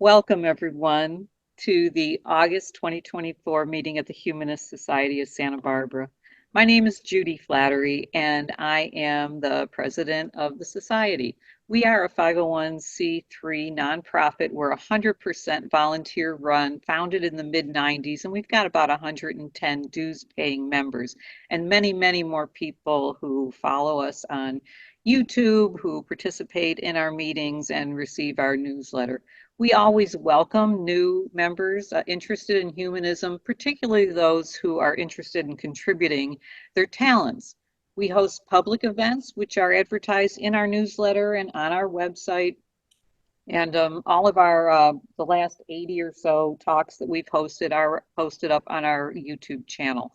Welcome, everyone, to the August 2024 meeting of the Humanist Society of Santa Barbara. My name is Judy Flattery, and I am the president of the Society. We are a 501c3 nonprofit. We're 100% volunteer run, founded in the mid-90s, and we've got about 110 dues-paying members, and many, many more people who follow us on YouTube, who participate in our meetings and receive our newsletter. We always welcome new members interested in humanism, particularly those who are interested in contributing their talents. We host public events, which are advertised in our newsletter and on our website. And all of our, the last 80 or so talks that we've hosted are posted up on our YouTube channel.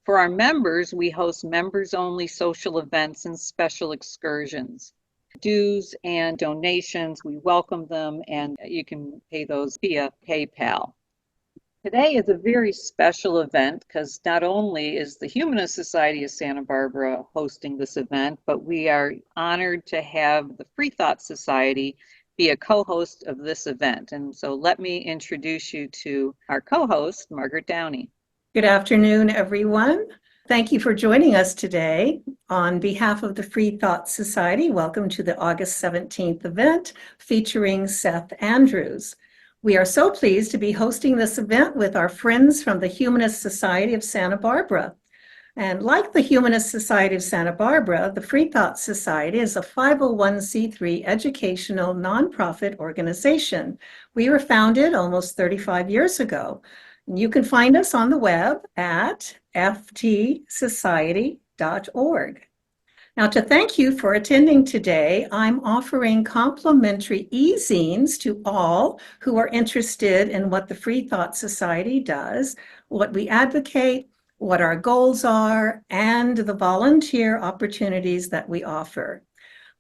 For our members, we host members-only social events and special excursions. Dues and donations, we welcome them, and you can pay those via PayPal. Today is a very special event because not only is the Humanist Society of Santa Barbara hosting this event, but we are honored to have the Freethought Society be a co-host of this event. And so let me introduce you to our co-host, Margaret Downey. Good afternoon, everyone. Thank you for joining us today. On behalf of the Freethought Society, welcome to the August 17th event featuring Seth Andrews. We are so pleased to be hosting this event with our friends from the Humanist Society of Santa Barbara. And like the Humanist Society of Santa Barbara, the Freethought Society is a 501c3 educational nonprofit organization. We were founded almost 35 years ago. You can find us on the web at ftsociety.org. Now, to thank you for attending today, I'm offering complimentary e-zines to all who are interested in what the Freethought Society does, what we advocate, what our goals are, and the volunteer opportunities that we offer.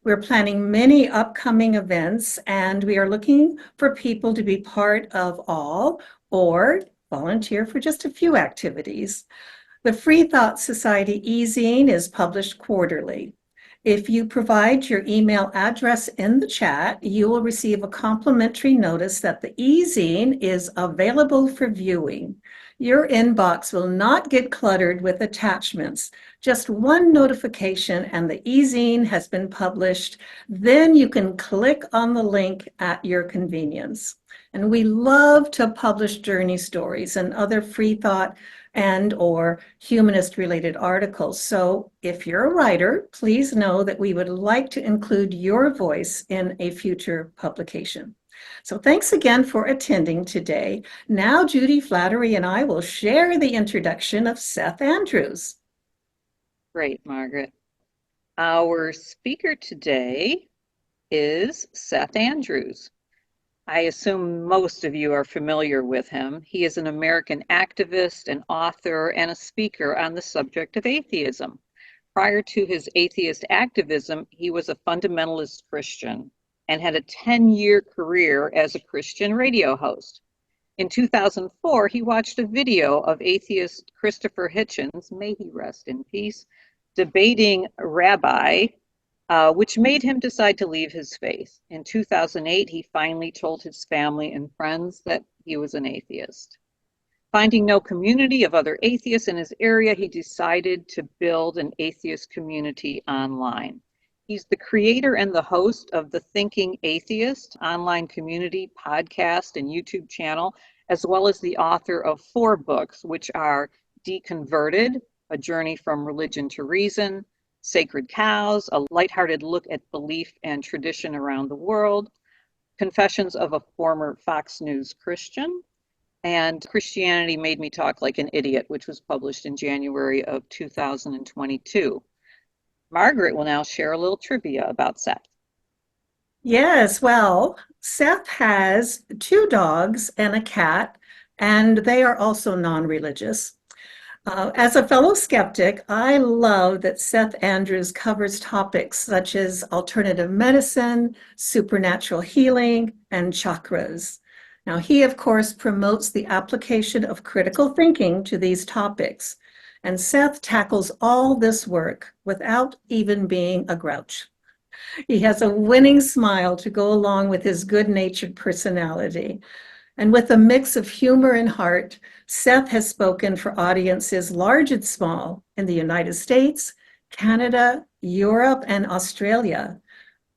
We're planning many upcoming events, and we are looking for people to be part of all or volunteer for just a few activities. The Freethought Society e-zine is published quarterly. If you provide your email address in the chat, you will receive a complimentary notice that the e-zine is available for viewing. Your inbox will not get cluttered with attachments. Just one notification and the e-zine has been published. Then you can click on the link at your convenience. And we love to publish journey stories and other Freethought and or humanist related articles. So if you're a writer, please know that we would like to include your voice in a future publication. So thanks again for attending today. Now Judy Flattery and I will share the introduction of Seth Andrews. Great, Margaret. Our speaker today is Seth Andrews. I assume most of you are familiar with him. He is an American activist, an author, and a speaker on the subject of atheism. Prior to his atheist activism, he was a fundamentalist Christian and had a 10-year career as a Christian radio host. In 2004, he watched a video of atheist Christopher Hitchens, may he rest in peace, debating Rabbi, which made him decide to leave his faith. In 2008, he finally told his family and friends that he was an atheist. Finding no community of other atheists in his area, he decided to build an atheist community online. He's the creator and the host of the Thinking Atheist online community, podcast, and YouTube channel, as well as the author of 4 books, which are Deconverted, A Journey from Religion to Reason, Sacred Cows, a lighthearted look at belief and tradition around the world, Confessions of a Former Fox News Christian, and Christianity Made Me Talk Like an Idiot, which was published in January of 2022. Margaret will now share a little trivia about Seth. Yes, well, Seth has 2 dogs and a cat, and they are also non-religious. As a fellow skeptic, I love that Seth Andrews covers topics such as alternative medicine, supernatural healing, and chakras. Now, he, of course, promotes the application of critical thinking to these topics, and Seth tackles all this work without even being a grouch. He has a winning smile to go along with his good-natured personality. And with a mix of humor and heart, Seth has spoken for audiences large and small in the United States, Canada, Europe, and Australia.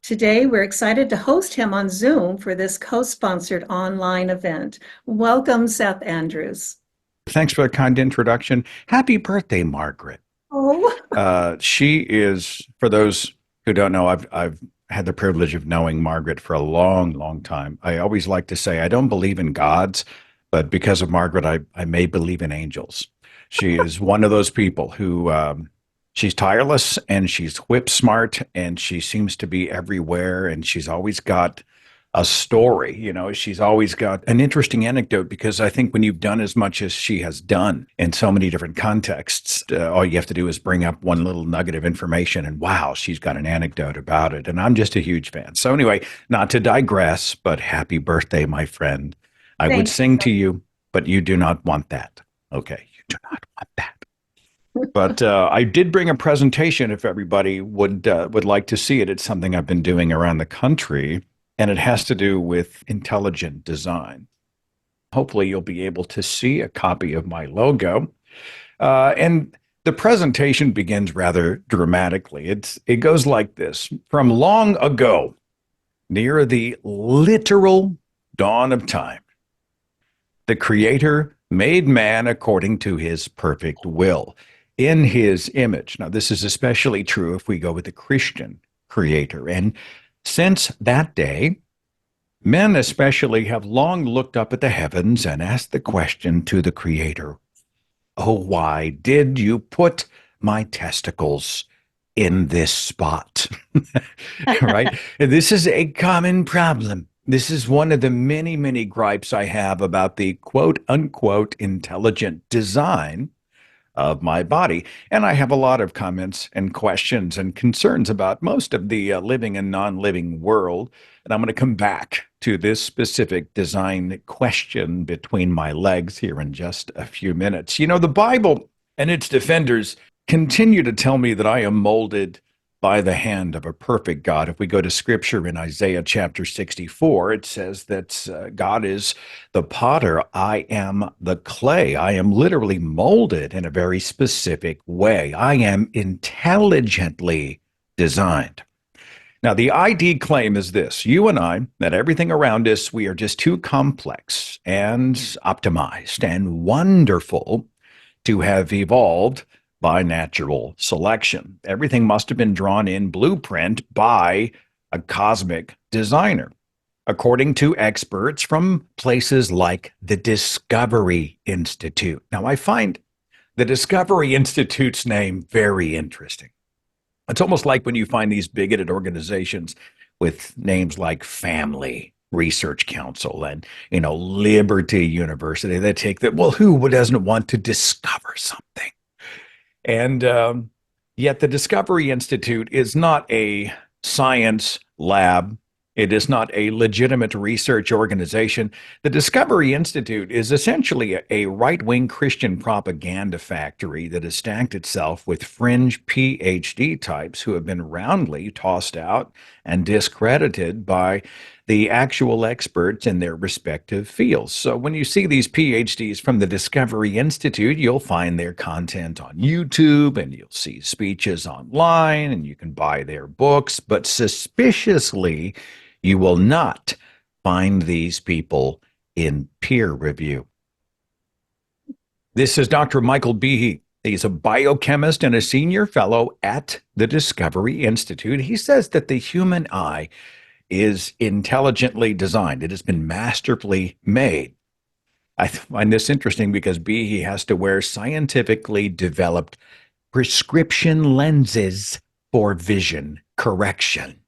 Today, we're excited to host him on Zoom for this co-sponsored online event. Welcome, Seth Andrews. Thanks for the kind introduction. Happy birthday, Margaret. Oh, She is, for those who don't know, I've had the privilege of knowing Margaret for a long, long time. I always like to say I don't believe in gods, but because of Margaret, I may believe in angels. She is one of those people who she's tireless and she's whip smart and she seems to be everywhere and she's always got a story. She's always got an interesting anecdote because I think when you've done as much as she has done in so many different contexts, all you have to do is bring up one little nugget of information and wow, she's got an anecdote about it. And I'm just a huge fan. So anyway, not to digress, but happy birthday, my friend. I would thank sing to you, but you do not want that. Okay, you do not want that. But I did bring a presentation if everybody would like to see it. It's something I've been doing around the country and it has to do with intelligent design. Hopefully, you'll be able to see a copy of my logo. And the presentation begins rather dramatically. It goes like this. From long ago, near the literal dawn of time, the Creator made man according to his perfect will, in his image. Now, this is especially true if we go with the Christian Creator. And since that day, men especially have long looked up at the heavens and asked the question to the Creator, oh, why did you put my testicles in this spot? Right? And this is a common problem. This is one of the many, many gripes I have about the quote unquote intelligent design of my body. And I have a lot of comments and questions and concerns about most of the living and non-living world. And I'm going to come back to this specific design question between my legs here in just a few minutes. The Bible and its defenders continue to tell me that I am molded by the hand of a perfect God. If we go to scripture in Isaiah chapter 64, it says that God is the potter. I am the clay. I am literally molded in a very specific way. I am intelligently designed. Now, the ID claim is this. You and I, that everything around us, we are just too complex and optimized and wonderful to have evolved by natural selection. Everything must have been drawn in blueprint by a cosmic designer, according to experts from places like the Discovery Institute. Now, I find the Discovery Institute's name very interesting. It's almost like when you find these bigoted organizations with names like Family Research Council and, Liberty University. They take that, well, who doesn't want to discover something? And yet the Discovery Institute is not a science lab. It is not a legitimate research organization. The Discovery Institute is essentially a right-wing Christian propaganda factory that has stacked itself with fringe PhD types who have been roundly tossed out and discredited by the actual experts in their respective fields. So when you see these PhDs from the Discovery Institute, you'll find their content on YouTube and you'll see speeches online and you can buy their books, but suspiciously, you will not find these people in peer review. This is Dr. Michael Behe. He's a biochemist and a senior fellow at the Discovery Institute. He says that the human eye is intelligently designed. It has been masterfully made. I find this interesting because Behe has to wear scientifically developed prescription lenses for vision correction.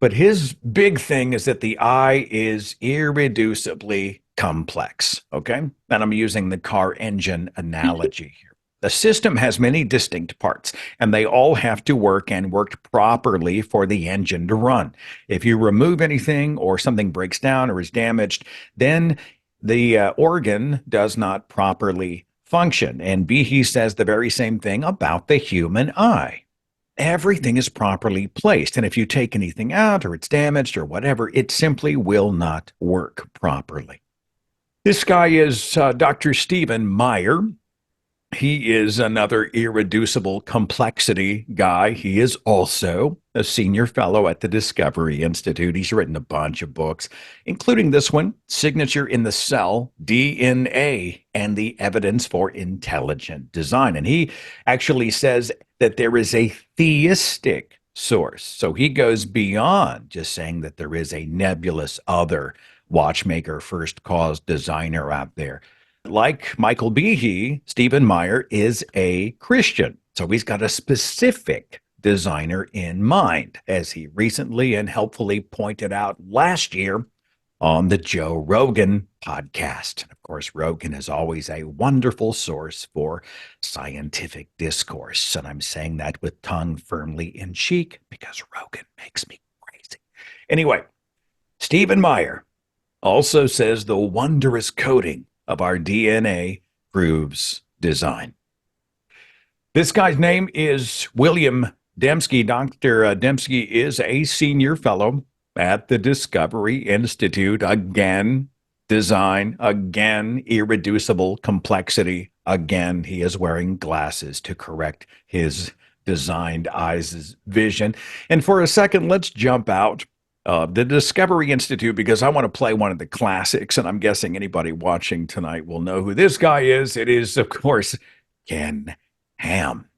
But his big thing is that the eye is irreducibly complex, okay? And I'm using the car engine analogy here. The system has many distinct parts, and they all have to work and work properly for the engine to run. If you remove anything or something breaks down or is damaged, then the organ does not properly function. And Behe says the very same thing about the human eye. everything is properly placed. And if you take anything out or it's damaged or whatever, it simply will not work properly. This guy is Dr. Stephen Meyer. He is another irreducible complexity guy. He is also a senior fellow at the Discovery Institute. He's written a bunch of books, including this one, Signature in the Cell, DNA, and the Evidence for Intelligent Design. And he actually says that there is a theistic source. So he goes beyond just saying that there is a nebulous other watchmaker, first cause designer out there. Like Michael Behe, Stephen Meyer is a Christian. So he's got a specific designer in mind, as he recently and helpfully pointed out last year on the Joe Rogan podcast. Of course, Rogan is always a wonderful source for scientific discourse. And I'm saying that with tongue firmly in cheek because Rogan makes me crazy. Anyway, Stephen Meyer also says the wondrous coding of our DNA proves design. This guy's name is William Dembski. Dr. Dembski is a senior fellow at the Discovery Institute. Again, design. Again, irreducible complexity. Again, he is wearing glasses to correct his designed eyes' vision. And for a second, let's jump out the Discovery Institute, because I want to play one of the classics, and I'm guessing anybody watching tonight will know who this guy is. It is, of course, Ken Ham,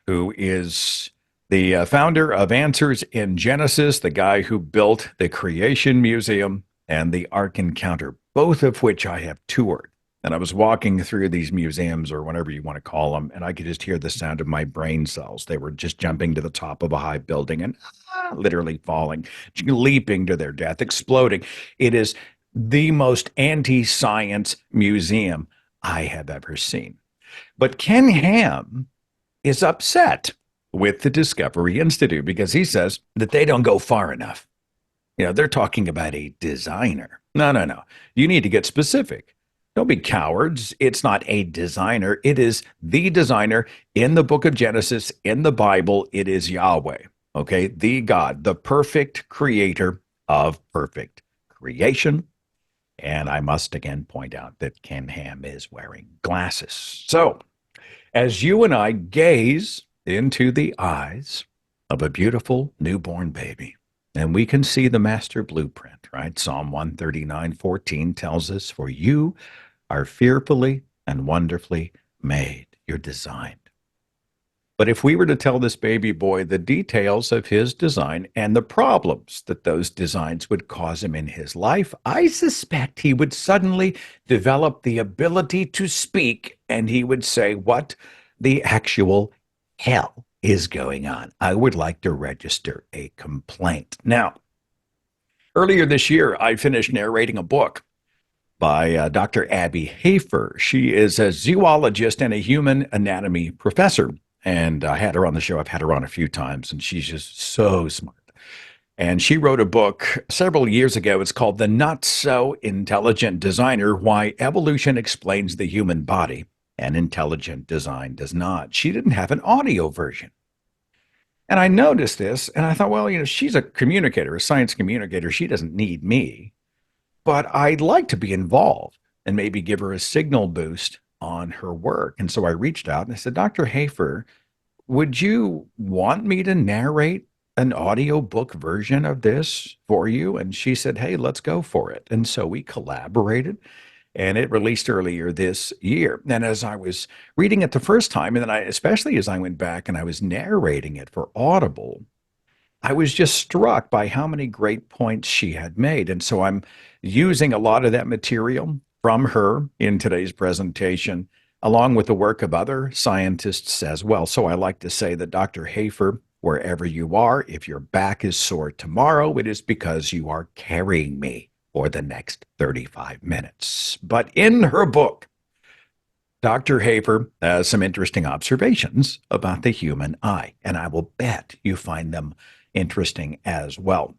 who is the founder of Answers in Genesis, the guy who built the Creation Museum and the Ark Encounter, both of which I have toured. And I was walking through these museums, or whatever you want to call them, and I could just hear the sound of my brain cells. They were just jumping to the top of a high building and literally falling, leaping to their death, exploding. It is the most anti-science museum I have ever seen. But Ken Ham is upset with the Discovery Institute because he says that they don't go far enough. You know, they're talking about a designer. No. You need to get specific. Don't be cowards. It's not a designer. It is the designer in the book of Genesis, in the Bible. It is Yahweh, okay? The God, the perfect creator of perfect creation. And I must again point out that Ken Ham is wearing glasses. So as you and I gaze into the eyes of a beautiful newborn baby, and we can see the master blueprint, right? Psalm 139:14 tells us, for you are fearfully and wonderfully made. You're designed. But if we were to tell this baby boy the details of his design and the problems that those designs would cause him in his life, I suspect he would suddenly develop the ability to speak, and he would say, what the actual hell is going on? I would like to register a complaint. Now, earlier this year, I finished narrating a book by Dr. Abby Hafer. She is a zoologist and a human anatomy professor. And I had her on the show. I've had her on a few times, and she's just so smart. And she wrote a book several years ago. It's called The Not So Intelligent Designer, Why Evolution Explains the Human Body and Intelligent Design Does Not. She didn't have an audio version. And I noticed this, and I thought, well, you know, she's a communicator, a science communicator. She doesn't need me. But I'd like to be involved and maybe give her a signal boost on her work. And so I reached out and I said, Dr. Hafer, would you want me to narrate an audiobook version of this for you? And she said, hey, let's go for it. And so we collaborated, and it released earlier this year. And as I was reading it the first time, and then especially as I went back and I was narrating it for Audible, I was just struck by how many great points she had made. And so I'm using a lot of that material from her in today's presentation, along with the work of other scientists as well. So I like to say that Dr. Hafer, wherever you are, if your back is sore tomorrow, it is because you are carrying me for the next 35 minutes. But in her book, Dr. Hafer has some interesting observations about the human eye, and I will bet you find them interesting as well.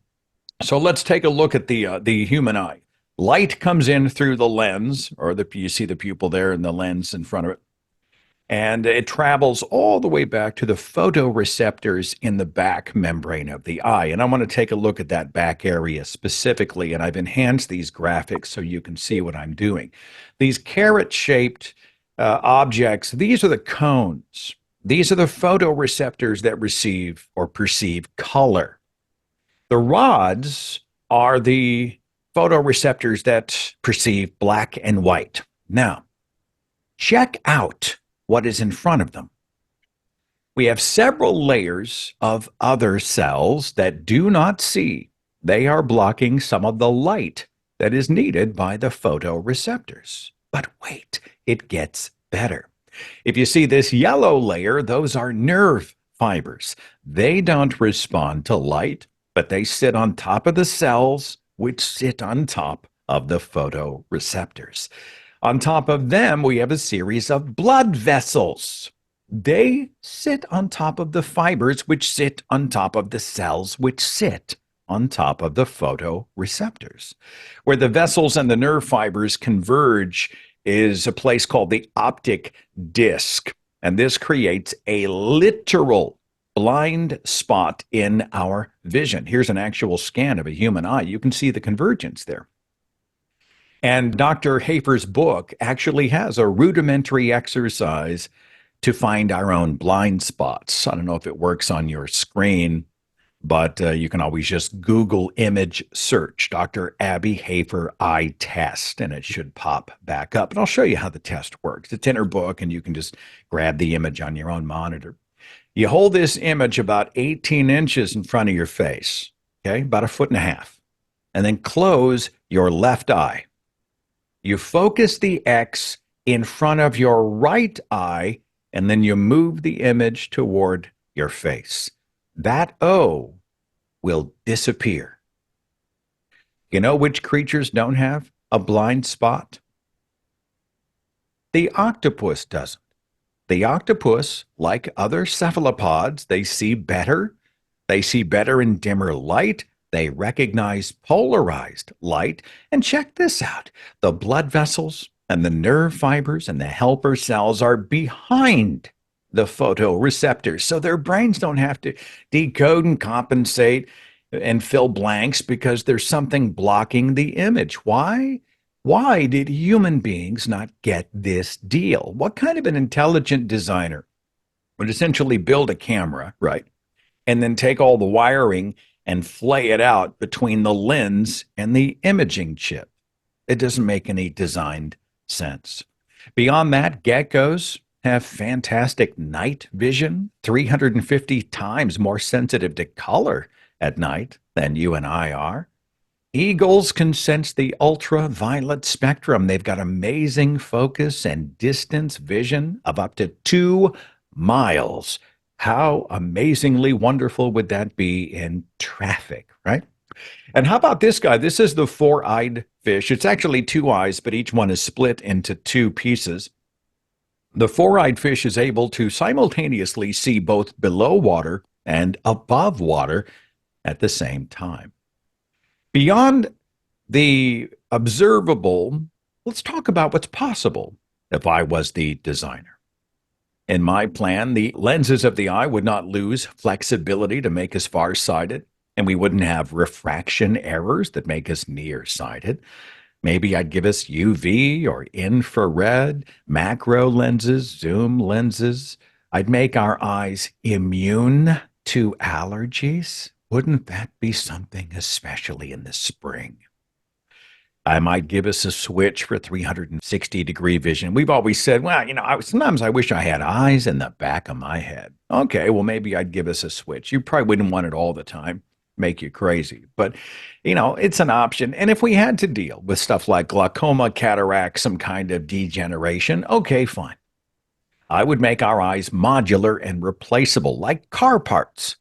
So let's take a look at the human eye. Light comes in through the lens, or you see the pupil there and the lens in front of it. And it travels all the way back to the photoreceptors in the back membrane of the eye. And I want to take a look at that back area specifically. And I've enhanced these graphics so you can see what I'm doing. These carrot-shaped objects, these are the cones. These are the photoreceptors that receive or perceive color. The rods are the photoreceptors that perceive black and white. Now, check out what is in front of them. We have several layers of other cells that do not see. They are blocking some of the light that is needed by the photoreceptors. But wait, it gets better. If you see this yellow layer, those are nerve fibers. They don't respond to light, but they sit on top of the cells, which sit on top of the photoreceptors. On top of them, we have a series of blood vessels. They sit on top of the fibers, which sit on top of the cells, which sit on top of the photoreceptors. Where the vessels and the nerve fibers converge is a place called the optic disc, and this creates a literal blind spot in our vision. Here's an actual scan of a human eye. You can see the convergence there. And Dr. Hafer's book actually has a rudimentary exercise to find our own blind spots. I don't know if it works on your screen, but you can always just Google image search Dr. Abby Hafer eye test, and it should pop back up. And I'll show you how the test works. It's in her book, and you can just grab the image on your own monitor. You hold this image about 18 inches in front of your face, okay, about 1.5 feet, and then close your left eye. You focus the X in front of your right eye, and then you move the image toward your face. That O will disappear. You know which creatures don't have a blind spot? The octopus doesn't. The octopus, like other cephalopods, they see better. They see better in dimmer light. They recognize polarized light. And check this out. The blood vessels and the nerve fibers and the helper cells are behind the photoreceptors. So their brains don't have to decode and compensate and fill blanks because there's something blocking the image. Why? Why did human beings not get this deal? What kind of an intelligent designer would essentially build a camera, right? And then take all the wiring and flay it out between the lens and the imaging chip? It doesn't make any designed sense. Beyond that, geckos have fantastic night vision, 350 times more sensitive to color at night than you and I are. Eagles can sense the ultraviolet spectrum. They've got amazing focus and distance vision of up to 2 miles. How amazingly wonderful would that be in traffic, right? And how about this guy? This is the four-eyed fish. It's actually 2 eyes, but each one is split into 2 pieces. The four-eyed fish is able to simultaneously see both below water and above water at the same time. Beyond the observable, let's talk about what's possible if I was the designer. In my plan, the lenses of the eye would not lose flexibility to make us farsighted, and we wouldn't have refraction errors that make us nearsighted. Maybe I'd give us UV or infrared, macro lenses, zoom lenses. I'd make our eyes immune to allergies. Wouldn't that be something, especially in the spring? I might give us a switch for 360-degree vision. We've always said, well, sometimes I wish I had eyes in the back of my head. Okay, well, maybe I'd give us a switch. You probably wouldn't want it all the time, make you crazy. But, it's an option. And if we had to deal with stuff like glaucoma, cataract, some kind of degeneration, okay, fine. I would make our eyes modular and replaceable, like car parts.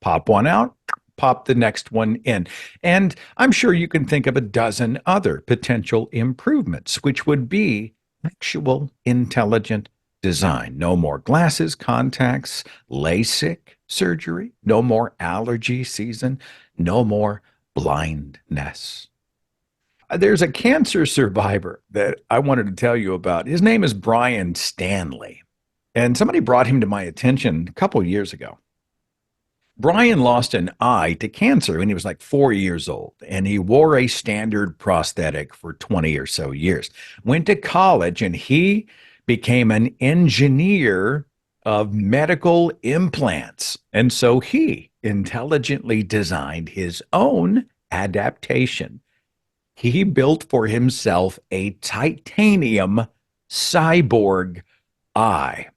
Pop one out, pop the next one in. And I'm sure you can think of a dozen other potential improvements, which would be actual intelligent design. No more glasses, contacts, LASIK surgery, no more allergy season, no more blindness. There's a cancer survivor that I wanted to tell you about. His name is Brian Stanley. And somebody brought him to my attention a couple of years ago. Brian lost an eye to cancer when he was like 4 years old, and he wore a standard prosthetic for 20 or so years. Went to college, and he became an engineer of medical implants. And so he intelligently designed his own adaptation. He built for himself a titanium cyborg eye.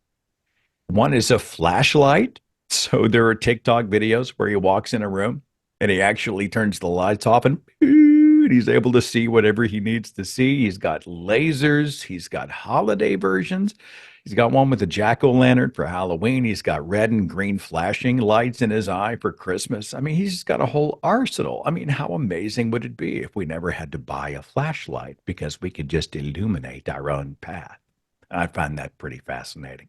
One is a flashlight. So there are TikTok videos where he walks in a room and he actually turns the lights off and he's able to see whatever he needs to see. He's got lasers. He's got holiday versions. He's got one with a jack-o'-lantern for Halloween. He's got red and green flashing lights in his eye for Christmas. I mean, he's got a whole arsenal. I mean, how amazing would it be if we never had to buy a flashlight because we could just illuminate our own path? I find that pretty fascinating.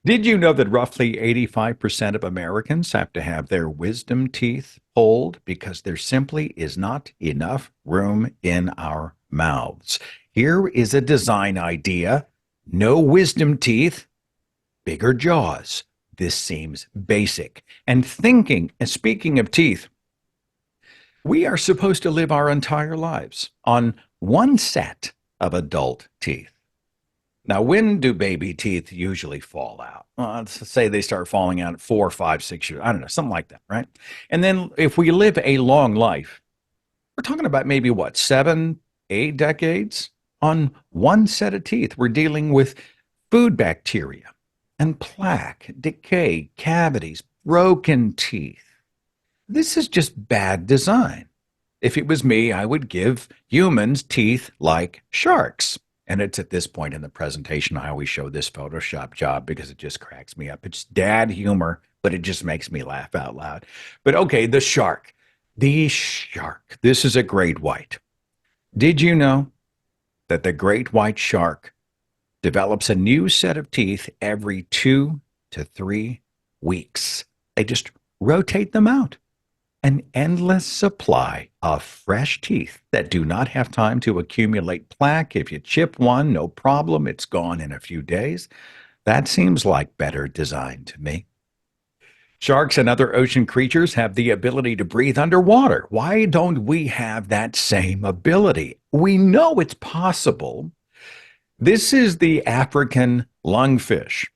Did you know that roughly 85% of Americans have to have their wisdom teeth pulled because there simply is not enough room in our mouths? Here is a design idea. No wisdom teeth, bigger jaws. This seems basic. And speaking of teeth, we are supposed to live our entire lives on one set of adult teeth. Now, when do baby teeth usually fall out? Let's say they start falling out at 4, 5, 6 years. I don't know, something like that, right? And then if we live a long life, we're talking about maybe what, 7, 8 decades on one set of teeth. We're dealing with food bacteria and plaque, decay, cavities, broken teeth. This is just bad design. If it was me, I would give humans teeth like sharks. And it's at this point in the presentation, I always show this Photoshop job because it just cracks me up. It's dad humor, but it just makes me laugh out loud. But okay, the shark. The shark. This is a great white. Did you know that the great white shark develops a new set of teeth every 2 to 3 weeks? They just rotate them out. An endless supply of fresh teeth that do not have time to accumulate plaque. If you chip one, no problem. It's gone in a few days. That seems like better design to me. Sharks and other ocean creatures have the ability to breathe underwater. Why don't we have that same ability? We know it's possible. This is the African lungfish.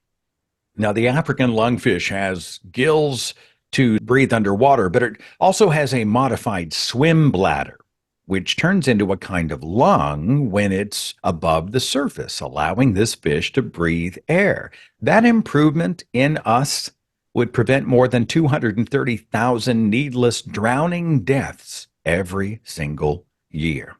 Now, the African lungfish has gills to breathe underwater, but it also has a modified swim bladder, which turns into a kind of lung when it's above the surface, allowing this fish to breathe air. That improvement in us would prevent more than 230,000 needless drowning deaths every single year.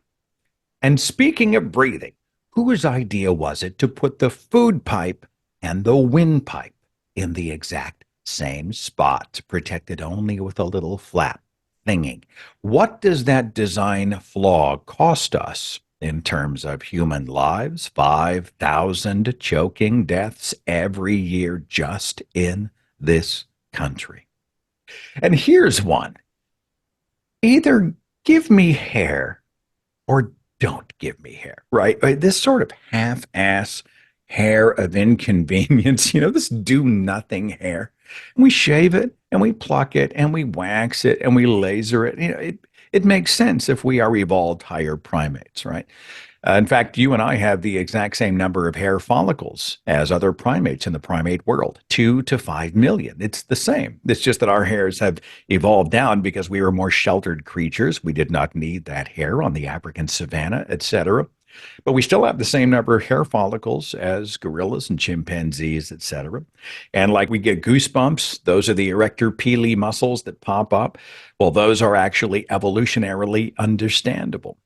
And speaking of breathing, whose idea was it to put the food pipe and the windpipe in the exact same spot, protected only with a little flap thingy? What does that design flaw cost us in terms of human lives? 5,000 choking deaths every year just in this country. And here's one. Either give me hair or don't give me hair, right? This sort of half-ass hair of inconvenience, this do-nothing hair. And we shave it, and we pluck it, and we wax it, and we laser it. It makes sense if we are evolved higher primates, right? In fact, you and I have the exact same number of hair follicles as other primates in the primate world, 2 to 5 million. It's the same. It's just that our hairs have evolved down because we were more sheltered creatures. We did not need that hair on the African savanna, etc. But we still have the same number of hair follicles as gorillas and chimpanzees, etc. And like we get goosebumps, those are the erector pili muscles that pop up. Well, those are actually evolutionarily understandable,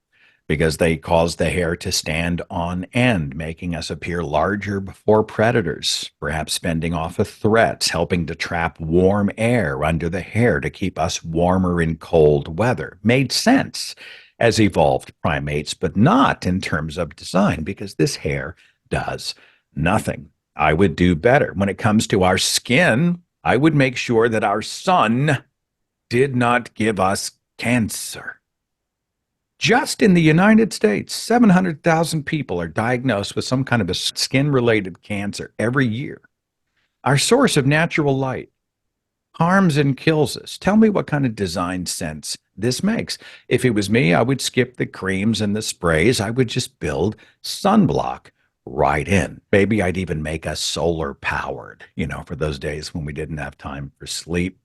because they cause the hair to stand on end, making us appear larger before predators, perhaps fending off a threat, helping to trap warm air under the hair to keep us warmer in cold weather. Made sense as evolved primates, but not in terms of design, because this hair does nothing. I would do better. When it comes to our skin, I would make sure that our sun did not give us cancer. Just in the United States, 700,000 people are diagnosed with some kind of a skin-related cancer every year. our source of natural light, harms and kills us. Tell me what kind of design sense this makes. If it was me, I would skip the creams and the sprays. I would just build sunblock right in. Maybe I'd even make us solar powered, for those days when we didn't have time for sleep.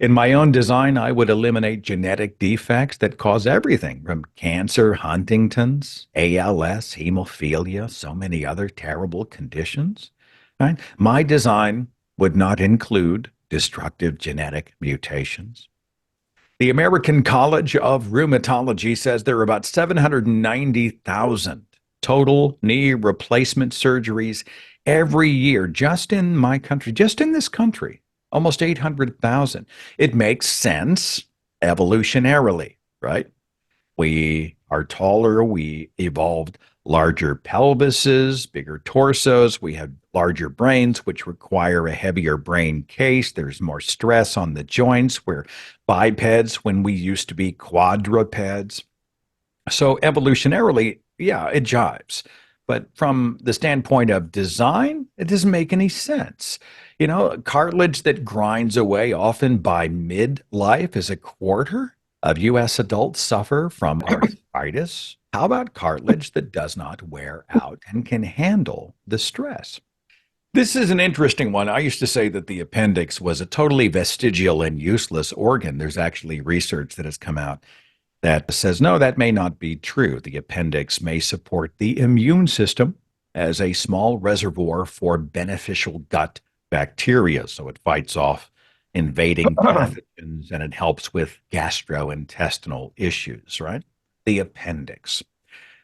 In my own design, I would eliminate genetic defects that cause everything from cancer, Huntington's, ALS, hemophilia, so many other terrible conditions. Right? My design would not include destructive genetic mutations. The American College of Rheumatology says there are about 790,000 total knee replacement surgeries every year just in my country, just in this country, almost 800,000. It makes sense evolutionarily, right? We are taller. We evolved larger pelvises, bigger torsos. We have larger brains, which require a heavier brain case. There's more stress on the joints. We're bipeds when we used to be quadrupeds. So evolutionarily, yeah, it jives. But from the standpoint of design, it doesn't make any sense. Cartilage that grinds away often by midlife is a quarter of U.S. adults suffer from arthritis. How about cartilage that does not wear out and can handle the stress? This is an interesting one. I used to say that the appendix was a totally vestigial and useless organ. There's actually research that has come out that says, no, that may not be true. The appendix may support the immune system as a small reservoir for beneficial gut bacteria. So it fights off invading pathogens and it helps with gastrointestinal issues, right? The appendix.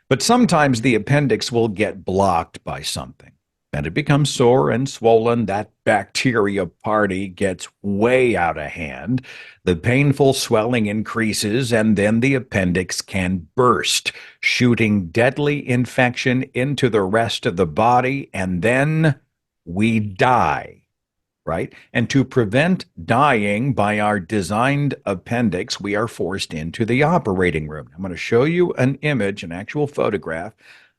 But sometimes the appendix will get blocked by something and it becomes sore and swollen. That bacteria party gets way out of hand. The painful swelling increases, and then the appendix can burst, shooting deadly infection into the rest of the body, and then we die. Right? And to prevent dying by our designed appendix, we are forced into the operating room. I'm going to show you an image, an actual photograph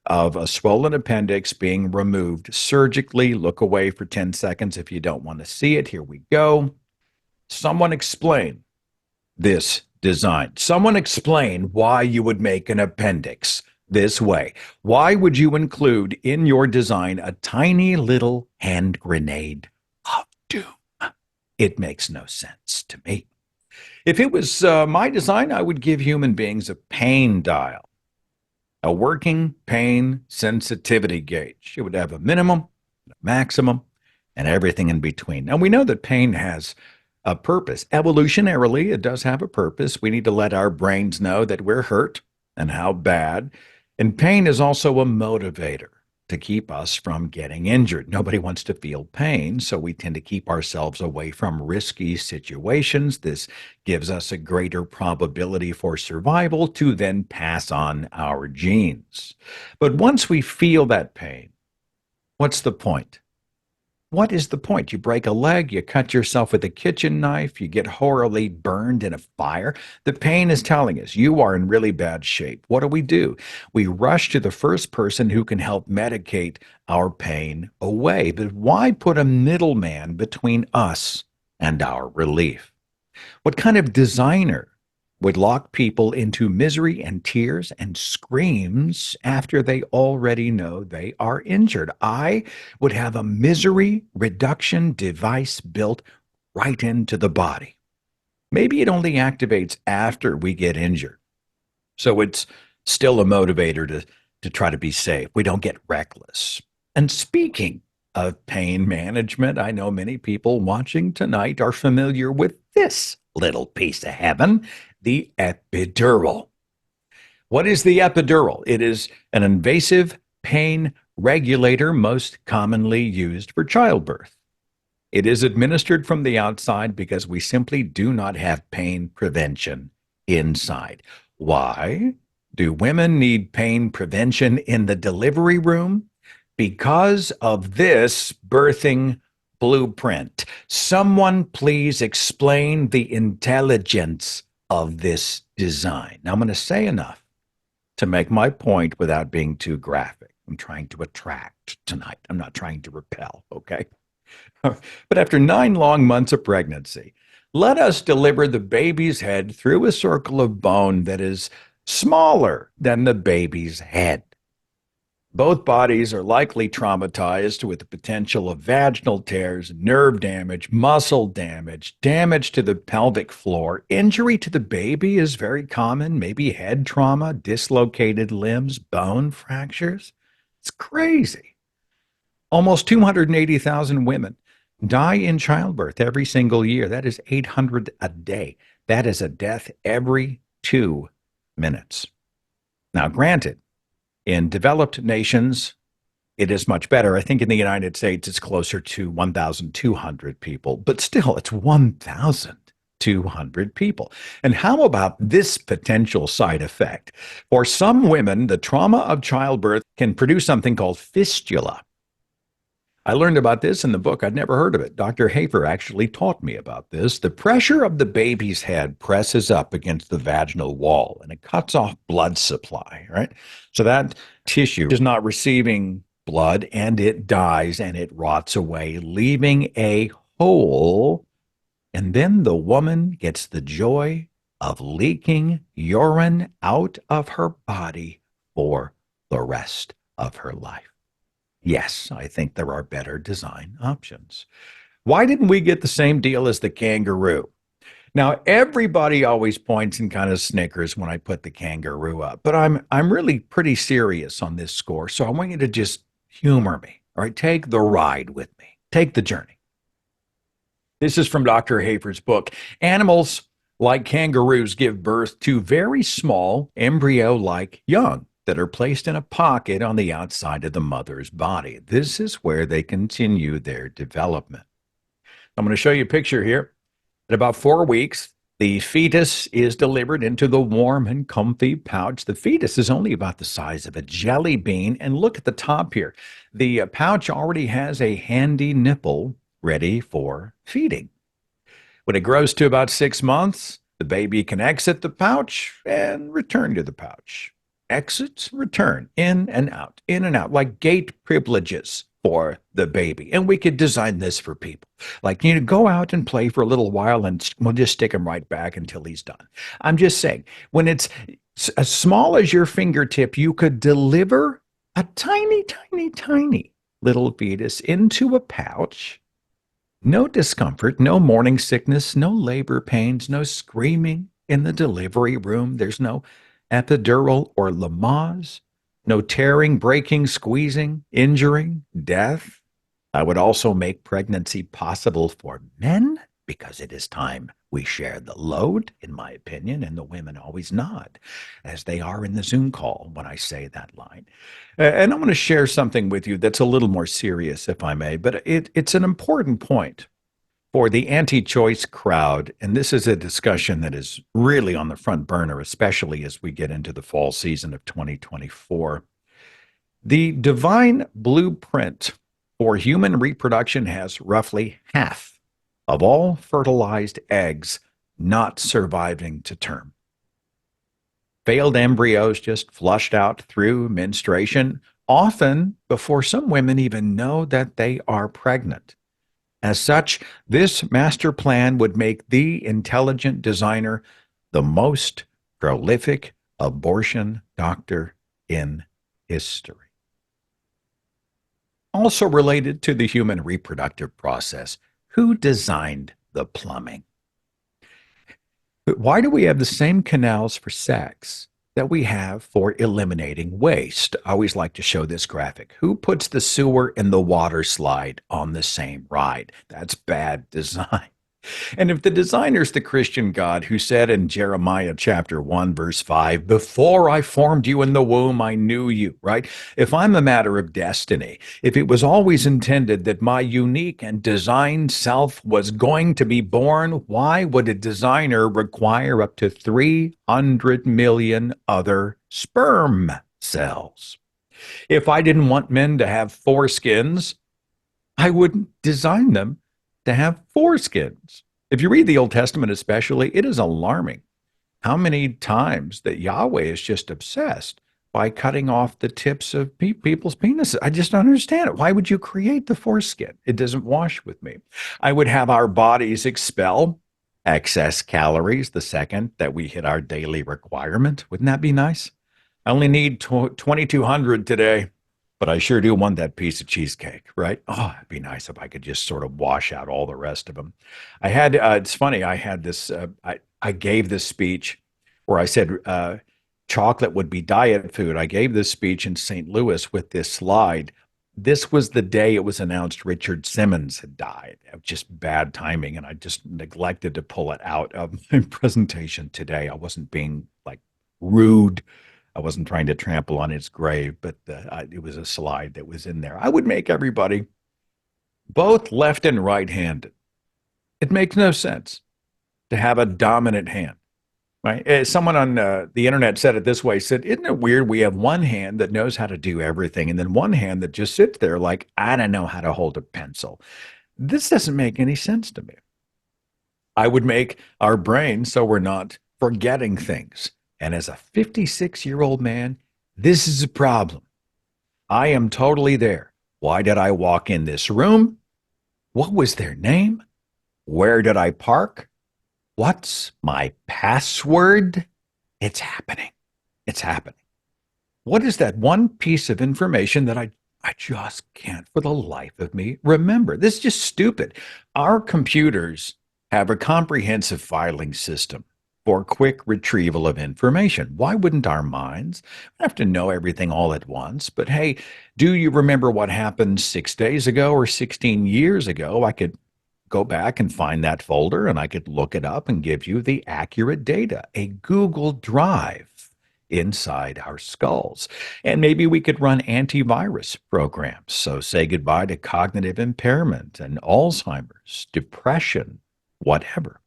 of a swollen appendix being removed surgically. Look away for 10 seconds if you don't want to see it. Here we go. Someone explain this design. Someone explain why you would make an appendix this way. Why would you include in your design a tiny little hand grenade of doom? It makes no sense to me. If it was my design, I would give human beings a pain dial, a working pain sensitivity gauge. It would have a minimum, a maximum, and everything in between. Now, we know that pain has a purpose. Evolutionarily, it does have a purpose. We need to let our brains know that we're hurt and how bad. And pain is also a motivator to keep us from getting injured. Nobody wants to feel pain, so we tend to keep ourselves away from risky situations. This gives us a greater probability for survival to then pass on our genes. But once we feel that pain, what's the point? What is the point? You break a leg, you cut yourself with a kitchen knife, you get horribly burned in a fire. The pain is telling us you are in really bad shape. What do? We rush to the first person who can help medicate our pain away. But why put a middleman between us and our relief? What kind of designer would lock people into misery and tears and screams after they already know they are injured? I would have a misery reduction device built right into the body. Maybe it only activates after we get injured. So it's still a motivator to try to be safe. We don't get reckless. And speaking of pain management, I know many people watching tonight are familiar with this little piece of heaven, the epidural. What is the epidural? It is an invasive pain regulator most commonly used for childbirth. It is administered from the outside because we simply do not have pain prevention inside. Why do women need pain prevention in the delivery room? Because of this birthing blueprint. Someone please explain the intelligence of this design. Now, I'm going to say enough to make my point without being too graphic. I'm trying to attract tonight. I'm not trying to repel, okay? But after 9 long months of pregnancy, let us deliver the baby's head through a circle of bone that is smaller than the baby's head. Both bodies are likely traumatized with the potential of vaginal tears, nerve damage, muscle damage, damage to the pelvic floor. Injury to the baby is very common, maybe head trauma, dislocated limbs, bone fractures. It's crazy. Almost 280,000 women die in childbirth every single year. That is 800 a day. That is a death every 2 minutes. Now, granted, in developed nations, it is much better. I think in the United States, it's closer to 1,200 people, but still, it's 1,200 people. And how about this potential side effect? For some women, the trauma of childbirth can produce something called fistula. I learned about this in the book. I'd never heard of it. Dr. Hafer actually taught me about this. The pressure of the baby's head presses up against the vaginal wall and it cuts off blood supply, right? So that tissue is not receiving blood and it dies and it rots away, leaving a hole. And then the woman gets the joy of leaking urine out of her body for the rest of her life. Yes, I think there are better design options. Why didn't we get the same deal as the kangaroo? Now, everybody always points and kind of snickers when I put the kangaroo up, but I'm really pretty serious on this score, so I want you to just humor me, all right? Take the ride with me. Take the journey. This is from Dr. Hafer's book. Animals like kangaroos give birth to very small embryo-like young that are placed in a pocket on the outside of the mother's body. This is where they continue their development. I'm going to show you a picture here. At about 4 weeks, the fetus is delivered into the warm and comfy pouch. The fetus is only about the size of a jelly bean. And look at the top here. The pouch already has a handy nipple ready for feeding. When it grows to about 6 months, the baby can exit the pouch and return to the pouch. Exits, return, in and out, like gate privileges for the baby. And we could design this for people. Like, go out and play for a little while and we'll just stick him right back until he's done. I'm just saying, when it's as small as your fingertip, you could deliver a tiny, tiny, tiny little fetus into a pouch. No discomfort, no morning sickness, no labor pains, no screaming in the delivery room. There's no epidural or Lamaze, no tearing, breaking, squeezing, injuring, death. I would also make pregnancy possible for men because it is time we share the load, in my opinion, and the women always nod, as they are in the Zoom call when I say that line. And I'm going to share something with you that's a little more serious, if I may, but it's an important point for the anti-choice crowd, and this is a discussion that is really on the front burner, especially as we get into the fall season of 2024. The divine blueprint for human reproduction has roughly half of all fertilized eggs not surviving to term. Failed embryos just flushed out through menstruation, often before some women even know that they are pregnant. As such, this master plan would make the intelligent designer the most prolific abortion doctor in history. Also related to the human reproductive process, who designed the plumbing? Why do we have the same canals for sex that we have for eliminating waste? I always like to show this graphic. Who puts the sewer and the water slide on the same ride? That's bad design. And if the designer's the Christian God who said in Jeremiah chapter 1, verse 5, before I formed you in the womb, I knew you, right? If I'm a matter of destiny, if it was always intended that my unique and designed self was going to be born, why would a designer require up to 300 million other sperm cells? If I didn't want men to have foreskins, I wouldn't design them to have foreskins. If you read the Old Testament especially, it is alarming how many times that Yahweh is just obsessed by cutting off the tips of people's penises. I just don't understand it. Why would you create the foreskin? It doesn't wash with me. I would have our bodies expel excess calories the second that we hit our daily requirement. Wouldn't that be nice? I only need 2,200 today, but I sure do want that piece of cheesecake, right? Oh, it'd be nice if I could just sort of wash out all the rest of them. I had, it's funny, I had this, I gave this speech where I said chocolate would be diet food. I gave this speech in St. Louis with this slide. This was the day it was announced Richard Simmons had died. Just bad timing, and I just neglected to pull it out of my presentation today. I wasn't being like rude. I wasn't trying to trample on his grave, but it was a slide that was in there. I would make everybody both left and right-handed. It makes no sense to have a dominant hand, right? Someone on the internet said it this way, said, isn't it weird we have one hand that knows how to do everything and then one hand that just sits there like, I don't know how to hold a pencil. This doesn't make any sense to me. I would make our brain so we're not forgetting things. And as a 56-year-old man, this is a problem. I am totally there. Why did I walk in this room? What was their name? Where did I park? What's my password? It's happening. It's happening. What is that one piece of information that I just can't for the life of me remember? This is just stupid. Our computers have a comprehensive filing system for quick retrieval of information. Why wouldn't our minds? We have to know everything all at once, but hey, do you remember what happened 6 days ago or 16 years ago? I could go back and find that folder and I could look it up and give you the accurate data, a Google Drive inside our skulls. And maybe we could run antivirus programs. So say goodbye to cognitive impairment and Alzheimer's, depression, whatever.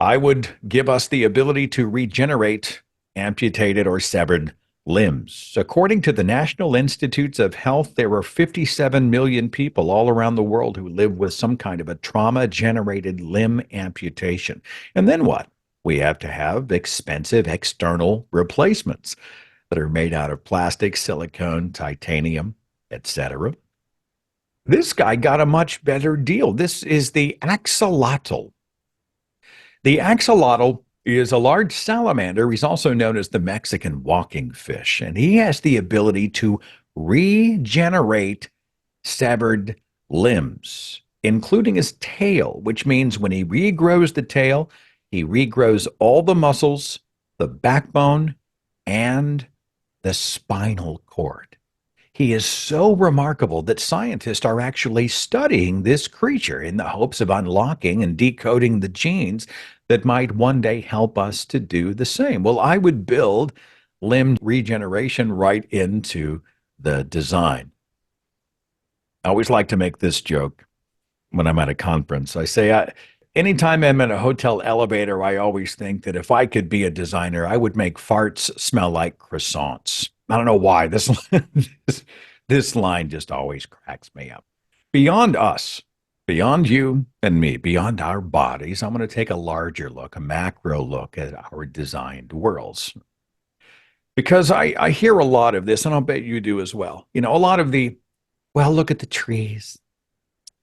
I would give us the ability to regenerate amputated or severed limbs. According to the National Institutes of Health, there are 57 million people all around the world who live with some kind of a trauma-generated limb amputation. And then what? We have to have expensive external replacements that are made out of plastic, silicone, titanium, etc. This guy got a much better deal. This is the axolotl. The axolotl is a large salamander. He's also known as the Mexican walking fish, and he has the ability to regenerate severed limbs, including his tail, which means when he regrows the tail, he regrows all the muscles, the backbone, and the spinal cord. He is so remarkable that scientists are actually studying this creature in the hopes of unlocking and decoding the genes that might one day help us to do the same. Well, I would build limb regeneration right into the design. I always like to make this joke when I'm at a conference. I say, anytime I'm in a hotel elevator, I always think that if I could be a designer, I would make farts smell like croissants. I don't know why. This line just always cracks me up. Beyond us, beyond you and me, beyond our bodies, I'm going to take a larger look, a macro look at our designed worlds. Because I hear a lot of this, and I'll bet you do as well. You know, a lot of well, look at the trees.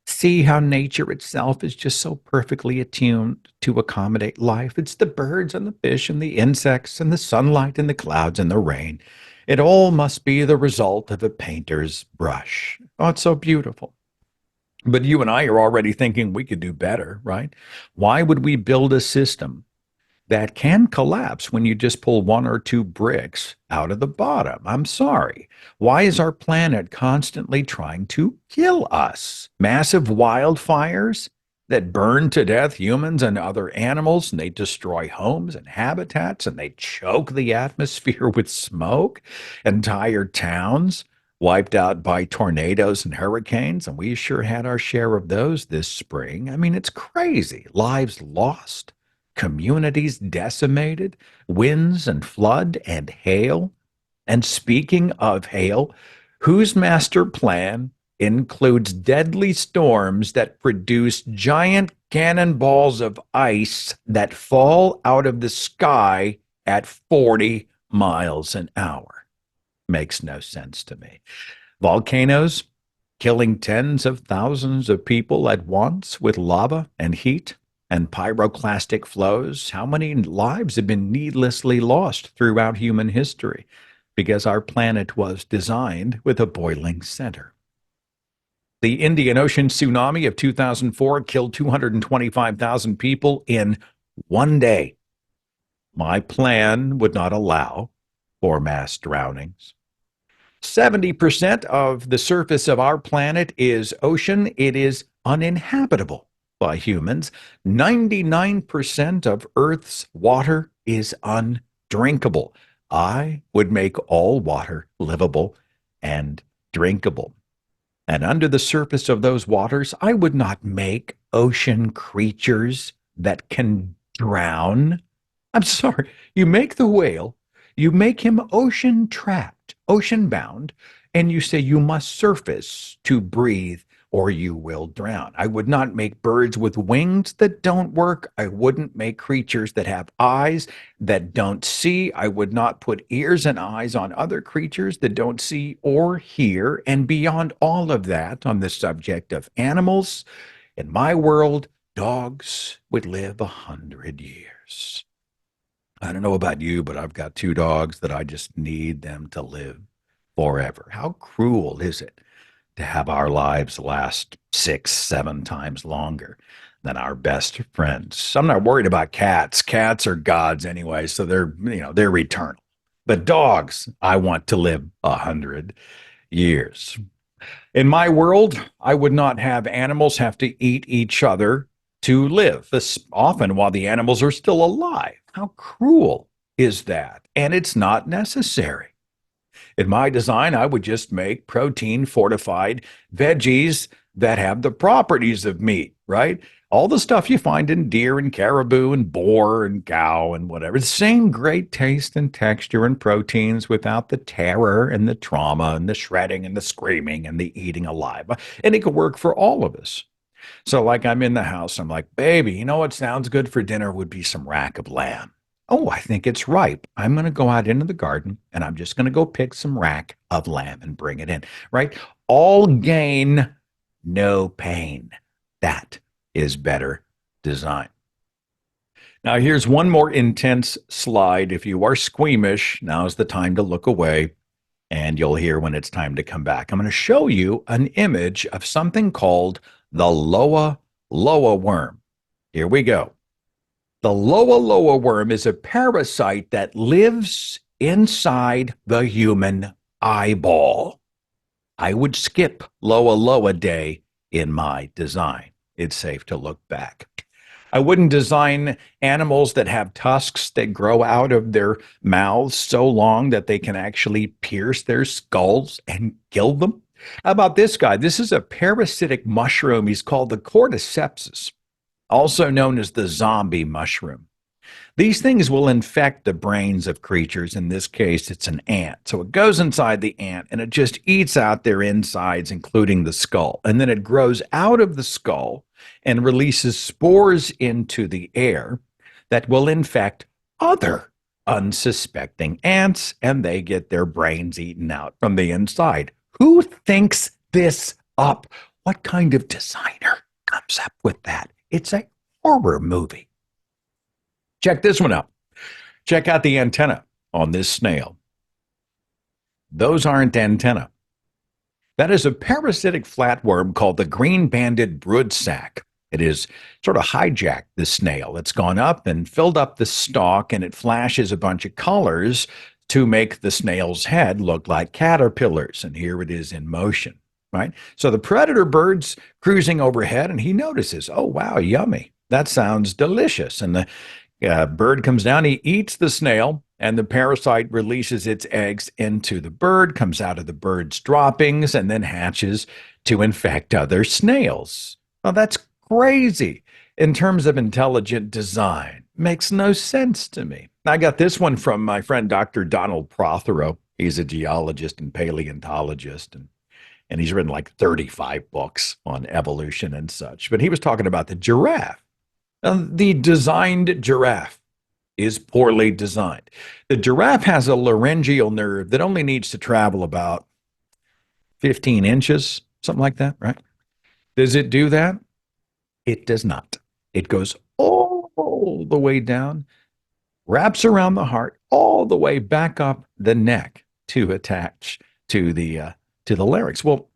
See how nature itself is just so perfectly attuned to accommodate life. It's the birds and the fish and the insects and the sunlight and the clouds and the rain. It all must be the result of a painter's brush. Oh, it's so beautiful. But you and I are already thinking we could do better, right? Why would we build a system that can collapse when you just pull one or two bricks out of the bottom? I'm sorry. Why is our planet constantly trying to kill us? Massive wildfires that burn to death humans and other animals, and they destroy homes and habitats, and they choke the atmosphere with smoke. Entire towns wiped out by tornadoes and hurricanes, and we sure had our share of those this spring. I mean, it's crazy. Lives lost, communities decimated, winds and flood and hail. And speaking of hail, whose master plan includes deadly storms that produce giant cannonballs of ice that fall out of the sky at 40 miles an hour. Makes no sense to me. Volcanoes killing tens of thousands of people at once with lava and heat and pyroclastic flows. How many lives have been needlessly lost throughout human history because our planet was designed with a boiling center? The Indian Ocean tsunami of 2004 killed 225,000 people in one day. My plan would not allow for mass drownings. 70% of the surface of our planet is ocean. It is uninhabitable by humans. 99% of Earth's water is undrinkable. I would make all water livable and drinkable. And under the surface of those waters, I would not make ocean creatures that can drown. I'm sorry, you make the whale, you make him ocean trapped, ocean bound, and you say you must surface to breathe or you will drown. I would not make birds with wings that don't work. I wouldn't make creatures that have eyes that don't see. I would not put ears and eyes on other creatures that don't see or hear. And beyond all of that, on the subject of animals, in my world, dogs would live 100 years. I don't know about you, but I've got 2 dogs that I just need them to live forever. How cruel is it to have our lives last 6, 7 times longer than our best friends? I'm not worried about cats. Cats are gods anyway, so they're eternal. But dogs, I want to live 100 years. In my world, I would not have animals have to eat each other to live, this often while the animals are still alive. How cruel is that? And it's not necessary. In my design, I would just make protein fortified veggies that have the properties of meat, right? All the stuff you find in deer and caribou and boar and cow and whatever. The same great taste and texture and proteins without the terror and the trauma and the shredding and the screaming and the eating alive. And it could work for all of us. So like I'm in the house, I'm like, baby, you know what sounds good for dinner would be some rack of lamb. Oh, I think it's ripe. I'm going to go out into the garden and I'm just going to go pick some rack of lamb and bring it in, right? All gain, no pain. That is better design. Now, here's one more intense slide. If you are squeamish, now's the time to look away and you'll hear when it's time to come back. I'm going to show you an image of something called the Loa Loa worm. Here we go. The Loa Loa worm is a parasite that lives inside the human eyeball. I would skip Loa Loa Day in my design. It's safe to look back. I wouldn't design animals that have tusks that grow out of their mouths so long that they can actually pierce their skulls and kill them. How about this guy? This is a parasitic mushroom. He's called the cordyceps, also known as the zombie mushroom. These things will infect the brains of creatures. In this case, it's an ant. So it goes inside the ant and it just eats out their insides, including the skull. And then it grows out of the skull and releases spores into the air that will infect other unsuspecting ants, and they get their brains eaten out from the inside. Who thinks this up? What kind of designer comes up with that? It's a horror movie. Check this one out. Check out the antenna on this snail. Those aren't antennae. That is a parasitic flatworm called the green-banded broodsack. It is sort of hijacked the snail. It's gone up and filled up the stalk, and it flashes a bunch of colors to make the snail's head look like caterpillars. And here it is in motion, right? So the predator bird's cruising overhead, and he notices, oh, wow, yummy. That sounds delicious. And the bird comes down, he eats the snail, and the parasite releases its eggs into the bird, comes out of the bird's droppings, and then hatches to infect other snails. Well, that's crazy in terms of intelligent design. Makes no sense to me. I got this one from my friend Dr. Donald Prothero. He's a geologist and paleontologist, and he's written like 35 books on evolution and such. But he was talking about the giraffe. The designed giraffe. is poorly designed. The giraffe has a laryngeal nerve that only needs to travel about 15 inches, something like that, right? Does it do that? It does not. It goes all the way down, wraps around the heart, all the way back up the neck to attach to the larynx. Well,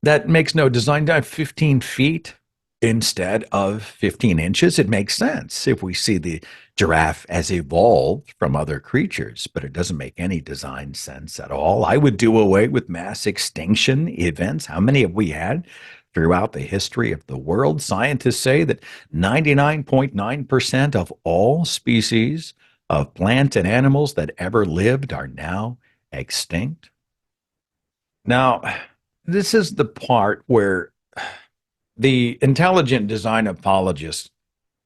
that makes no design dive 15 feet instead of 15 inches. It makes sense if we see the giraffe as evolved from other creatures, but it doesn't make any design sense at all. I would do away with mass extinction events. How many have we had throughout the history of the world? Scientists say that 99.9% of all species of plants and animals that ever lived are now extinct. Now, this is the part where the intelligent design apologists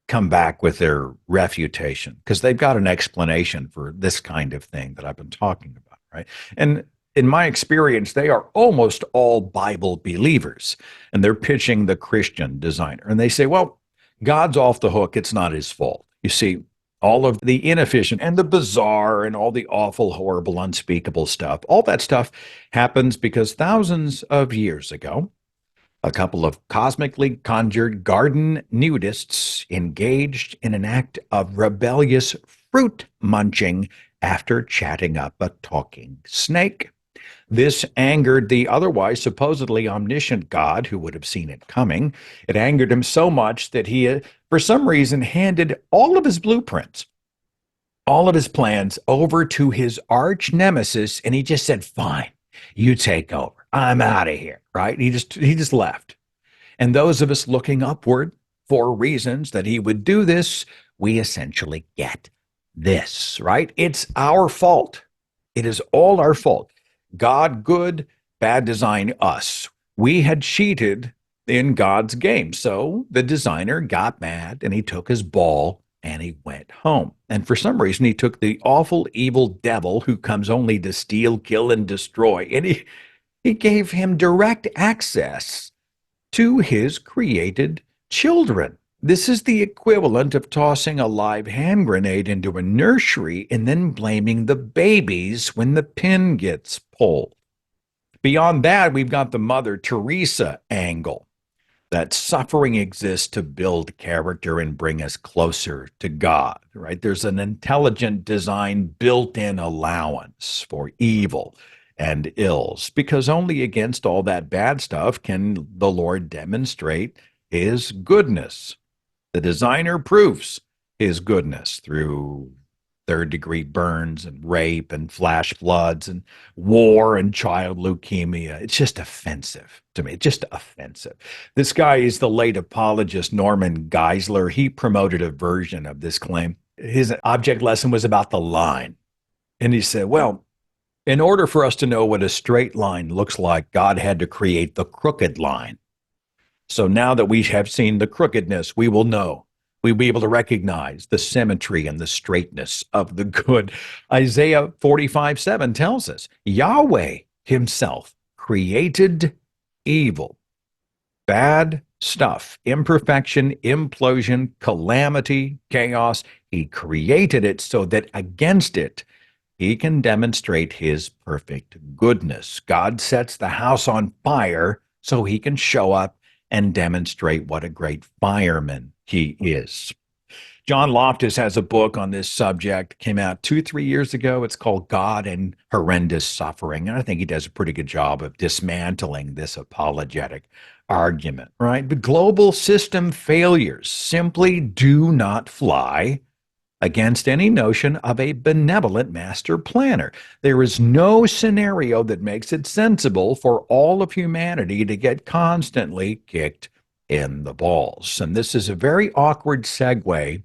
come back with their refutation because they've got an explanation for this kind of thing that I've been talking about, right? And in my experience, they are almost all Bible believers, and they're pitching the Christian designer. And they say, well, God's off the hook. It's not his fault. You see, all of the inefficient and the bizarre and all the awful, horrible, unspeakable stuff, all that stuff happens because thousands of years ago, a couple of cosmically conjured garden nudists engaged in an act of rebellious fruit munching after chatting up a talking snake. This angered the otherwise supposedly omniscient God who would have seen it coming. It angered him so much that he, for some reason, handed all of his blueprints, all of his plans over to his arch nemesis, and he just said, fine, you take over. I'm out of here, right? He just left. And those of us looking upward for reasons that he would do this, we essentially get this, right? It's our fault. It is all our fault. God good, bad design us. We had cheated in God's game. So the designer got mad and he took his ball and he went home. And for some reason, he took the awful, evil devil who comes only to steal, kill, and destroy. And he gave him direct access to his created children. This is the equivalent of tossing a live hand grenade into a nursery and then blaming the babies when the pin gets pulled. Beyond that, we've got the Mother Teresa angle, that suffering exists to build character and bring us closer to God, right? There's an intelligent design, built-in allowance for evil and ills, because only against all that bad stuff can the Lord demonstrate his goodness. The designer proves his goodness through third-degree burns and rape and flash floods and war and child leukemia. It's just offensive to me. It's just offensive. This guy is the late apologist Norman Geisler. He promoted a version of this claim. His object lesson was about the line. And he said, well, in order for us to know what a straight line looks like, God had to create the crooked line. So now that we have seen the crookedness, we will know. We'll be able to recognize the symmetry and the straightness of the good. Isaiah 45:7 tells us Yahweh himself created evil, bad stuff, imperfection, implosion, calamity, chaos. He created it so that against it, he can demonstrate his perfect goodness. God sets the house on fire so he can show up and demonstrate what a great fireman he is. John Loftus has a book on this subject, came out 2-3 years ago. It's called God and Horrendous Suffering. And I think he does a pretty good job of dismantling this apologetic argument, right? The global system failures simply do not fly against any notion of a benevolent master planner. There is no scenario that makes it sensible for all of humanity to get constantly kicked in the balls. And this is a very awkward segue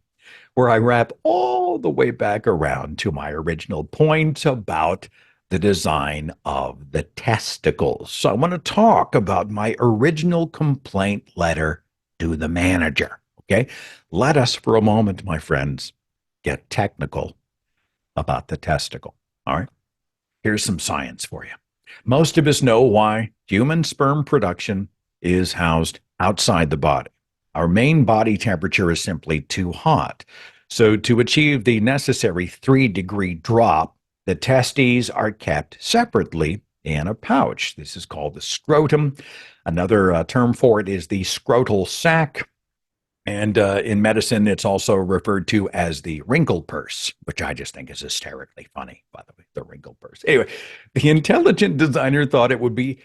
where I wrap all the way back around to my original point about the design of the testicles. So I want to talk about my original complaint letter to the manager. Okay? Let us for a moment, my friends, get technical about the testicle. All right. Here's some science for you. Most of us know why human sperm production is housed outside the body. Our main body temperature is simply too hot. So, to achieve the necessary 3-degree drop, the testes are kept separately in a pouch. This is called the scrotum. Another term for it is the scrotal sac. And in medicine, it's also referred to as the wrinkle purse, which I just think is hysterically funny, by the way, the wrinkle purse. Anyway, the intelligent designer thought it would be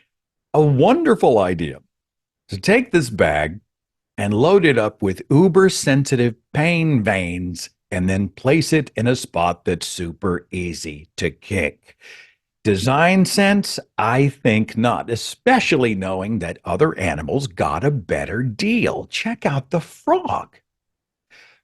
a wonderful idea to take this bag and load it up with uber sensitive pain veins and then place it in a spot that's super easy to kick. Design sense? I think not, especially knowing that other animals got a better deal. Check out the frog.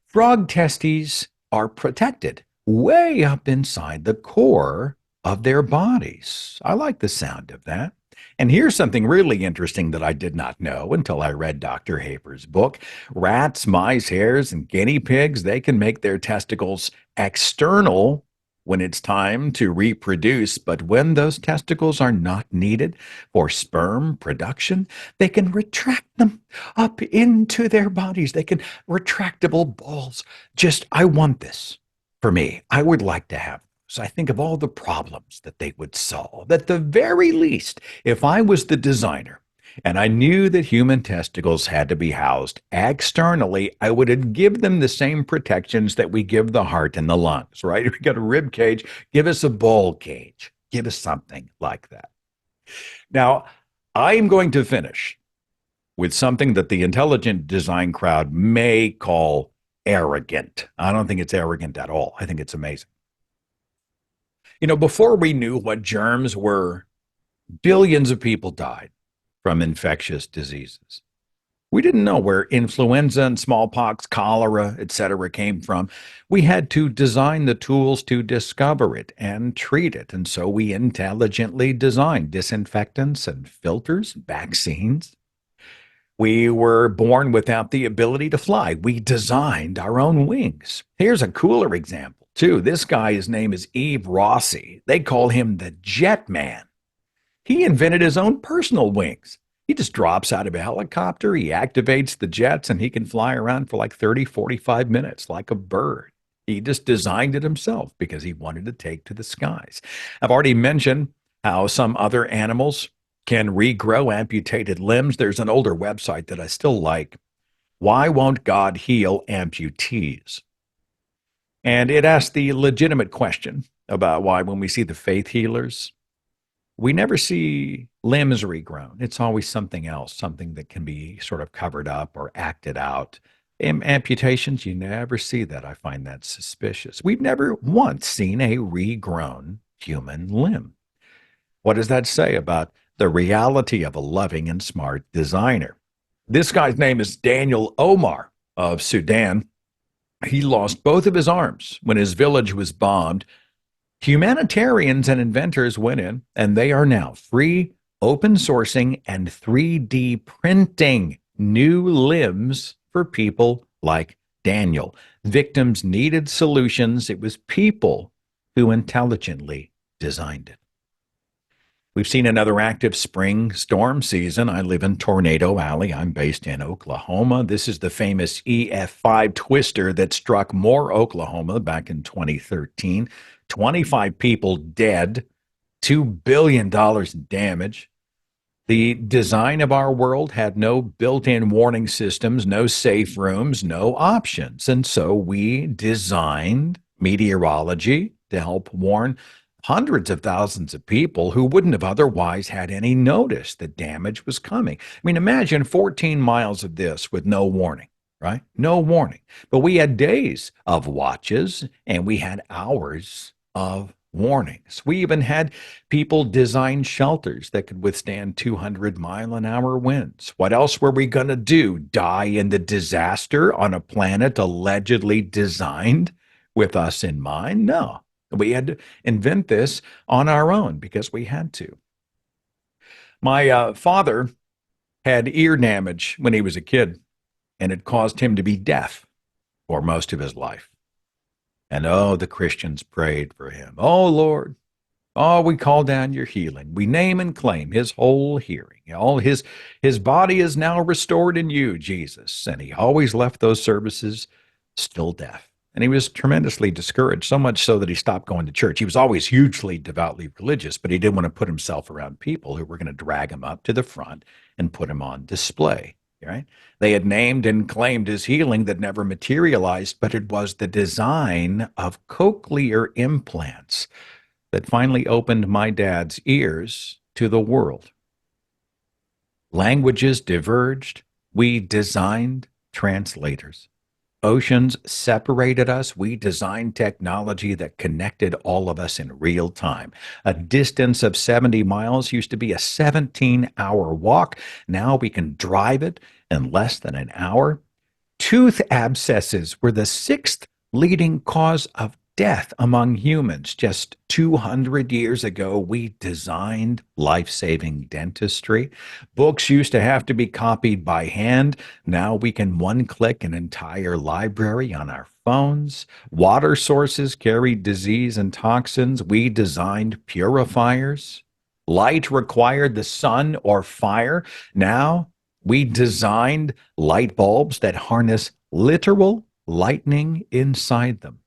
Frog testes are protected way up inside the core of their bodies. I like the sound of that. And here's something really interesting that I did not know until I read Dr. Haber's book. Rats, mice, hares, and guinea pigs, they can make their testicles external when it's time to reproduce, but when those testicles are not needed for sperm production, they can retract them up into their bodies. They can retractable balls. I want this for me. I would like to have. So I think of all the problems that they would solve. At the very least, if I was the designer and I knew that human testicles had to be housed externally, I would give them the same protections that we give the heart and the lungs, right? If we got a rib cage, give us a ball cage. Give us something like that. Now, I'm going to finish with something that the intelligent design crowd may call arrogant. I don't think it's arrogant at all. I think it's amazing. Before we knew what germs were, billions of people died from infectious diseases. We didn't know where influenza and smallpox, cholera, etc. came from. We had to design the tools to discover it and treat it. And so we intelligently designed disinfectants and filters, vaccines. We were born without the ability to fly. We designed our own wings. Here's a cooler example, too. This guy, his name is Eve Rossi. They call him the Jet Man. He invented his own personal wings. He just drops out of a helicopter, he activates the jets, and he can fly around for like 30, 45 minutes like a bird. He just designed it himself because he wanted to take to the skies. I've already mentioned how some other animals can regrow amputated limbs. There's an older website that I still like. Why won't God heal amputees? And it asks the legitimate question about why when we see the faith healers, we never see limbs regrown. It's always something else, something that can be sort of covered up or acted out. In amputations, you never see that. I find that suspicious. We've never once seen a regrown human limb. What does that say about the reality of a loving and smart designer? This guy's name is Daniel Omar of Sudan. He lost both of his arms when his village was bombed. Humanitarians and inventors went in, and they are now free, open sourcing, and 3D printing new limbs for people like Daniel. Victims needed solutions. It was people who intelligently designed it. We've seen another active spring storm season. I live in Tornado Alley. I'm based in Oklahoma. This is the famous EF5 twister that struck Moore, Oklahoma back in 2013. 25 people dead, $2 billion in damage. The design of our world had no built-in warning systems, no safe rooms, no options. And so we designed meteorology to help warn hundreds of thousands of people who wouldn't have otherwise had any notice that damage was coming. I mean, imagine 14 miles of this with no warning, right? No warning. But we had days of watches and we had hours of warnings. We even had people design shelters that could withstand 200-mile-an-hour winds. What else were we going to do? Die in the disaster on a planet allegedly designed with us in mind? No. We had to invent this on our own because we had to. My father had ear damage when he was a kid, and it caused him to be deaf for most of his life. And oh, the Christians prayed for him. Oh, Lord, oh, we call down your healing. We name and claim his whole hearing. All his body is now restored in you, Jesus. And he always left those services still deaf. And he was tremendously discouraged, so much so that he stopped going to church. He was always hugely devoutly religious, but he didn't want to put himself around people who were going to drag him up to the front and put him on display. Right? They had named and claimed his healing that never materialized, but it was the design of cochlear implants that finally opened my dad's ears to the world. Languages diverged. We designed translators. Oceans separated us. We designed technology that connected all of us in real time. A distance of 70 miles used to be a 17-hour walk. Now we can drive it in less than an hour. Tooth abscesses were the sixth leading cause of death among humans. Just 200 years ago, we designed life-saving dentistry. Books used to have to be copied by hand. Now we can one-click an entire library on our phones. Water sources carry disease and toxins. We designed purifiers. Light required the sun or fire. Now we designed light bulbs that harness literal lightning inside them.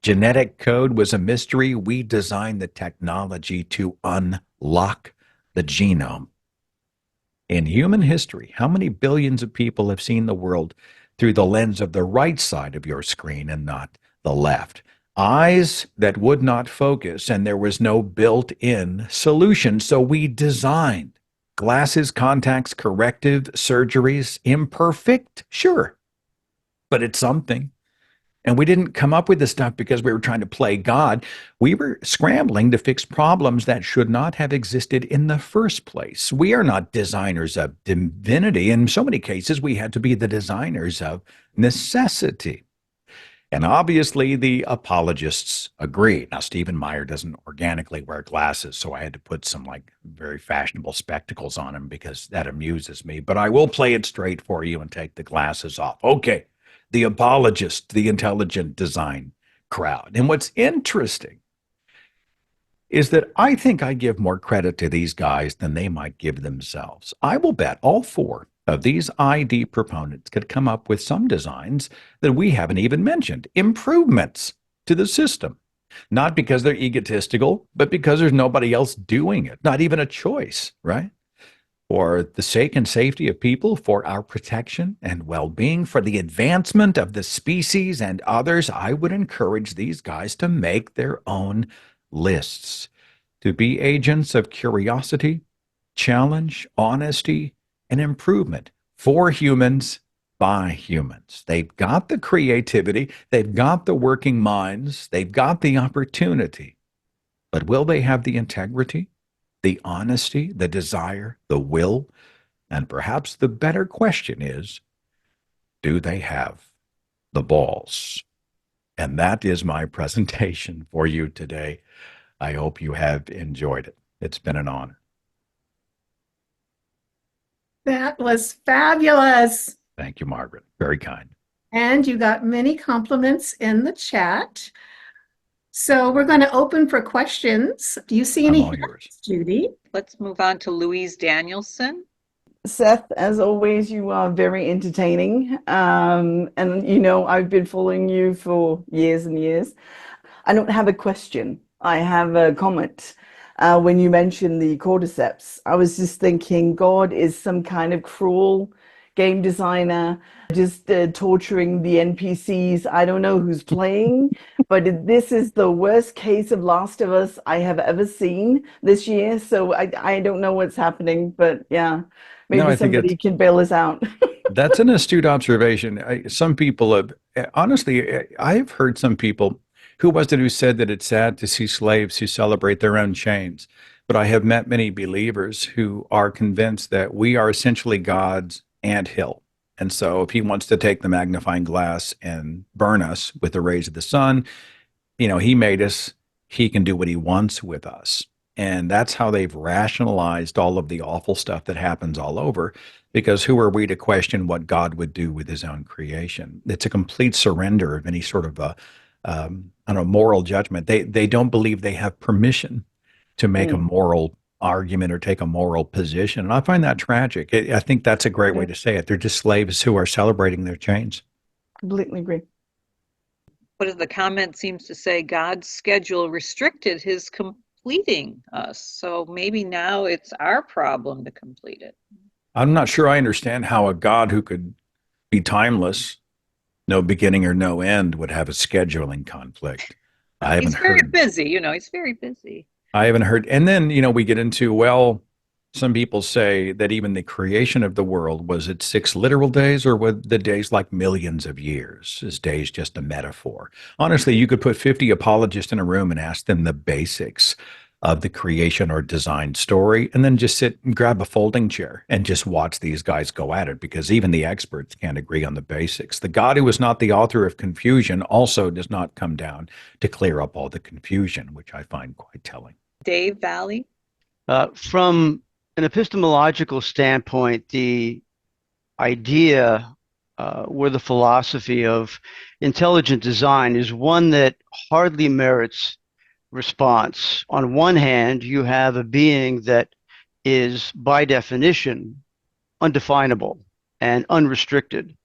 Genetic code was a mystery. We designed the technology to unlock the genome. In human history, how many billions of people have seen the world through the lens of the right side of your screen and not the left? Eyes that would not focus, and there was no built-in solution. So we designed glasses, contacts, corrective surgeries, imperfect, sure, but it's something. And we didn't come up with this stuff because we were trying to play God. We were scrambling to fix problems that should not have existed in the first place. We are not designers of divinity. In so many cases, we had to be the designers of necessity. And obviously, the apologists agree. Now, Stephen Meyer doesn't organically wear glasses, so I had to put some very fashionable spectacles on him because that amuses me. But I will play it straight for you and take the glasses off. Okay. The apologists, the intelligent design crowd. And what's interesting is that I think I give more credit to these guys than they might give themselves. I will bet all four of these ID proponents could come up with some designs that we haven't even mentioned, improvements to the system. Not because they're egotistical, but because there's nobody else doing it, not even a choice, right? For the sake and safety of people, for our protection and well-being, for the advancement of the species and others, I would encourage these guys to make their own lists, to be agents of curiosity, challenge, honesty, and improvement for humans, by humans. They've got the creativity, they've got the working minds, they've got the opportunity, but will they have the integrity, the honesty, the desire, the will? And perhaps the better question is, do they have the balls? And that is my presentation for you today. I hope you have enjoyed it. It's been an honor. That was fabulous. Thank you, Margaret. Very kind. And you got many compliments in the chat. So we're going to open for questions. Do you see any I'm all hands, yours. Judy? Let's move on to Louise Danielson. Seth, as always, you are very entertaining. And I've been following you for years and years. I don't have a question. I have a comment. When you mentioned the cordyceps, I was just thinking God is some kind of cruel game designer, just torturing the NPCs. I don't know who's playing, but this is the worst case of Last of Us I have ever seen this year. So I don't know what's happening, but yeah, maybe somebody can bail us out. That's an astute observation. Some people have, honestly, I've heard some people, who was it who said that it's sad to see slaves who celebrate their own chains? But I have met many believers who are convinced that we are essentially God's anthill. And so if he wants to take the magnifying glass and burn us with the rays of the sun, he made us, he can do what he wants with us. And that's how they've rationalized all of the awful stuff that happens all over, because who are we to question what God would do with his own creation? It's a complete surrender of any sort of a moral judgment. They don't believe they have permission to make a moral argument or take a moral position. And I find that tragic. I think that's a great way to say it. They're just slaves who are celebrating their chains. Completely agree. what is the comment seems to say, God's schedule restricted his completing us. So maybe now it's our problem to complete it. I'm not sure I understand how a God who could be timeless, no beginning or no end, would have a scheduling conflict. I haven't He's very heard. busy, he's very busy. I haven't heard. And then, we get into, well, some people say that even the creation of the world, was it 6 literal days, or were the days like millions of years? Is days just a metaphor? Honestly, you could put 50 apologists in a room and ask them the basics of the creation or design story, and then just sit and grab a folding chair and just watch these guys go at it, because even the experts can't agree on the basics. The God who is not the author of confusion also does not come down to clear up all the confusion, which I find quite telling. Dave Valley? From an epistemological standpoint, the idea or the philosophy of intelligent design is one that hardly merits response. On one hand, you have a being that is, by definition, undefinable and unrestricted.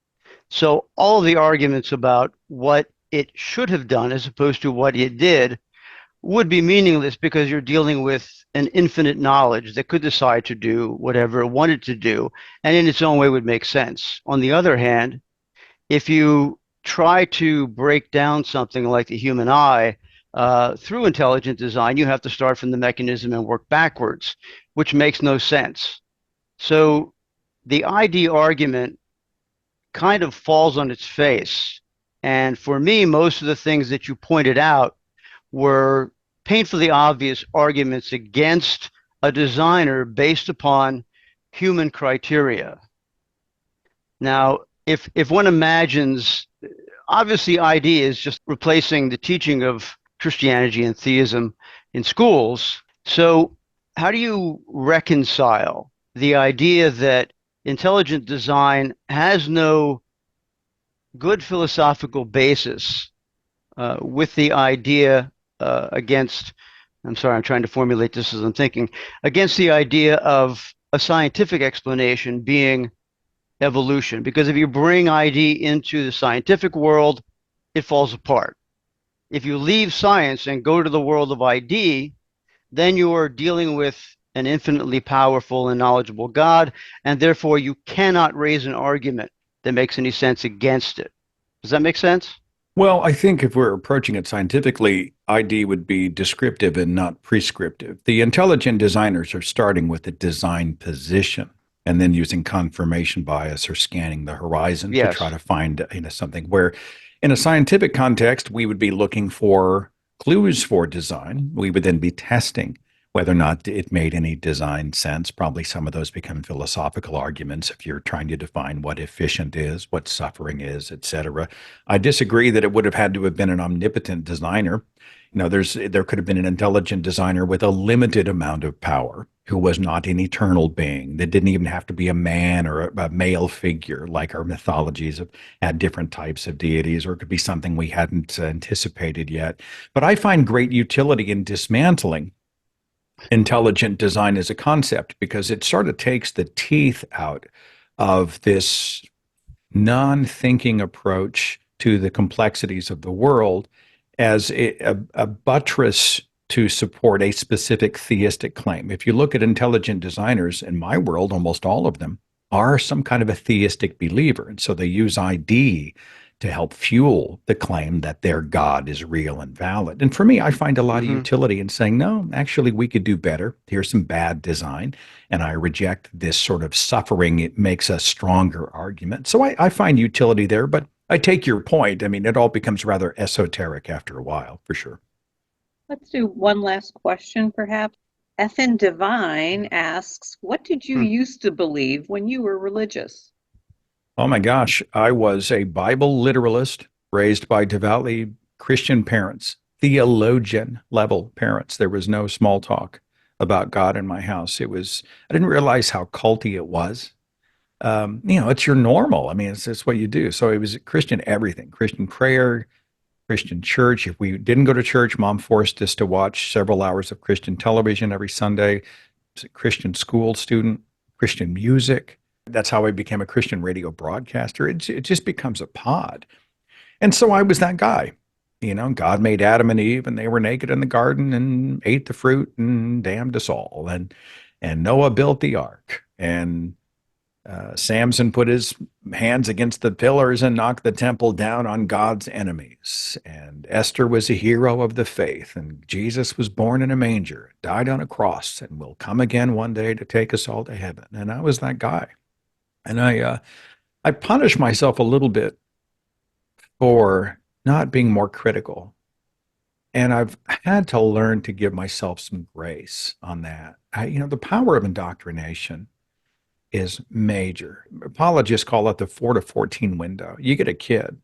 So all of the arguments about what it should have done as opposed to what it did would be meaningless, because you're dealing with an infinite knowledge that could decide to do whatever it wanted to do, and in its own way would make sense. On the other hand, if you try to break down something like the human eye through intelligent design, you have to start from the mechanism and work backwards, which makes no sense. So the ID argument kind of falls on its face. And for me, most of the things that you pointed out were painfully obvious arguments against a designer based upon human criteria. Now, if one imagines, obviously ID is just replacing the teaching of Christianity and theism in schools. So how do you reconcile the idea that intelligent design has no good philosophical basis with the idea against, I'm sorry, I'm trying to formulate this as I'm thinking, against the idea of a scientific explanation being evolution? Because if you bring ID into the scientific world, it falls apart. If you leave science and go to the world of ID, then you are dealing with an infinitely powerful and knowledgeable God, and therefore you cannot raise an argument that makes any sense against it. Does that make sense? Well, I think if we're approaching it scientifically, ID would be descriptive and not prescriptive. The intelligent designers are starting with a design position and then using confirmation bias or scanning the horizon to try to find something, where in a scientific context, we would be looking for clues for design. We would then be testing whether or not it made any design sense. Probably some of those become philosophical arguments if you're trying to define what efficient is, what suffering is, etc. I disagree that it would have had to have been an omnipotent designer. There could have been an intelligent designer with a limited amount of power who was not an eternal being, that didn't even have to be a man or a male figure like our mythologies have had different types of deities, or it could be something we hadn't anticipated yet. But I find great utility in dismantling intelligent design as a concept, because it sort of takes the teeth out of this non-thinking approach to the complexities of the world as a buttress to support a specific theistic claim. If you look at intelligent designers in my world, almost all of them are some kind of a theistic believer. And so they use ID to help fuel the claim that their God is real and valid. And for me, I find a lot of utility in saying, no, actually, we could do better. Here's some bad design. And I reject this sort of suffering. It makes a stronger argument. So I find utility there, but I take your point. I mean, it all becomes rather esoteric after a while, for sure. Let's do one last question, perhaps. FN Divine asks, what did you used to believe when you were religious? Oh my gosh, I was a Bible literalist raised by devoutly Christian parents, theologian level parents. There was no small talk about God in my house. I didn't realize how culty it was. It's your normal. I mean, it's what you do. So it was Christian everything, Christian prayer, Christian church. If we didn't go to church, Mom forced us to watch several hours of Christian television every Sunday. I was a Christian school student, Christian music. That's how I became a Christian radio broadcaster. It just becomes a pod. And so I was that guy. God made Adam and Eve, and they were naked in the garden and ate the fruit and damned us all. And Noah built the ark, and Samson put his hands against the pillars and knocked the temple down on God's enemies. And Esther was a hero of the faith. And Jesus was born in a manger, died on a cross, and will come again one day to take us all to heaven. And I was that guy. And I punish myself a little bit for not being more critical. And I've had to learn to give myself some grace on that. The power of indoctrination is major. Apologists call it the 4 to 14 window. You get a kid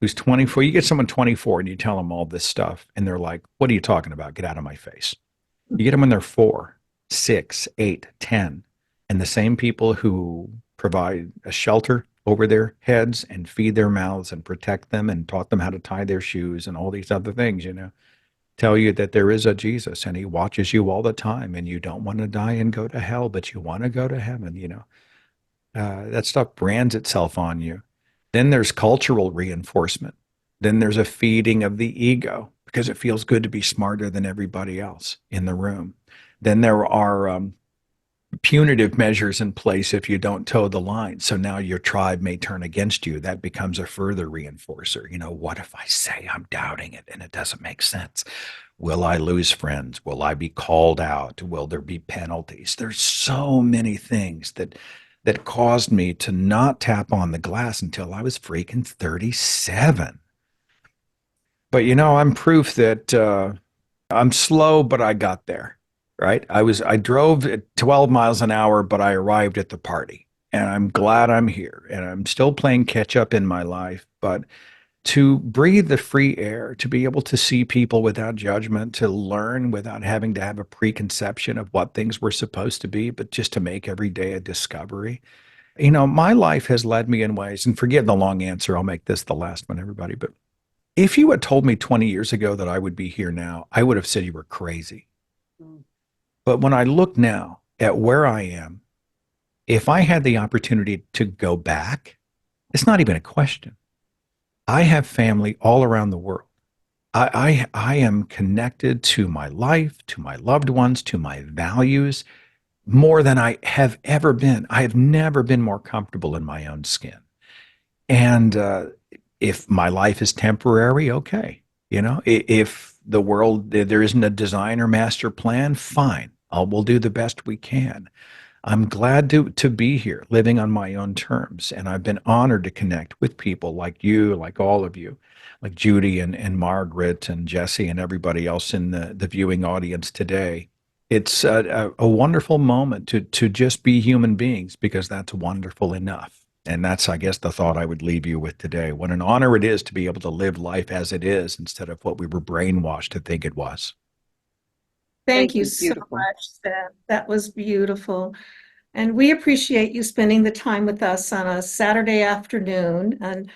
who's 24, you get someone 24 and you tell them all this stuff, and they're like, what are you talking about? Get out of my face. You get them when they're 4, 6, 8, 10, and the same people who provide a shelter over their heads and feed their mouths and protect them and taught them how to tie their shoes and all these other things, tell you that there is a Jesus and he watches you all the time and you don't want to die and go to hell, but you want to go to heaven. That stuff brands itself on you. Then there's cultural reinforcement. Then there's a feeding of the ego because it feels good to be smarter than everybody else in the room. Then there are punitive measures in place if you don't toe the line. So now your tribe may turn against you. That becomes a further reinforcer. What if I say I'm doubting it and it doesn't make sense? Will I lose friends? Will I be called out? Will there be penalties? There's so many things that caused me to not tap on the glass until I was freaking 37. But I'm proof that I'm slow, but I got there. Right? I drove at 12 miles an hour, but I arrived at the party, and I'm glad I'm here, and I'm still playing catch up in my life. But to breathe the free air, to be able to see people without judgment, to learn without having to have a preconception of what things were supposed to be, but just to make every day a discovery. My life has led me in ways, and forgive the long answer, I'll make this the last one, everybody. But if you had told me 20 years ago that I would be here now, I would have said you were crazy. But when I look now at where I am, if I had the opportunity to go back, it's not even a question. I have family all around the world. I am connected to my life, to my loved ones, to my values more than I have ever been. I have never been more comfortable in my own skin. And if my life is temporary, okay. If the world, there isn't a design or master plan, fine. We'll do the best we can. I'm glad to be here, living on my own terms. And I've been honored to connect with people like you, like all of you, like Judy and Margaret and Jesse and everybody else in the viewing audience today. It's a wonderful moment to just be human beings, because that's wonderful enough. And that's, I guess, the thought I would leave you with today. What an honor it is to be able to live life as it is instead of what we were brainwashed to think it was. Thank you so much, Seth. That was beautiful. And we appreciate you spending the time with us on a Saturday afternoon. And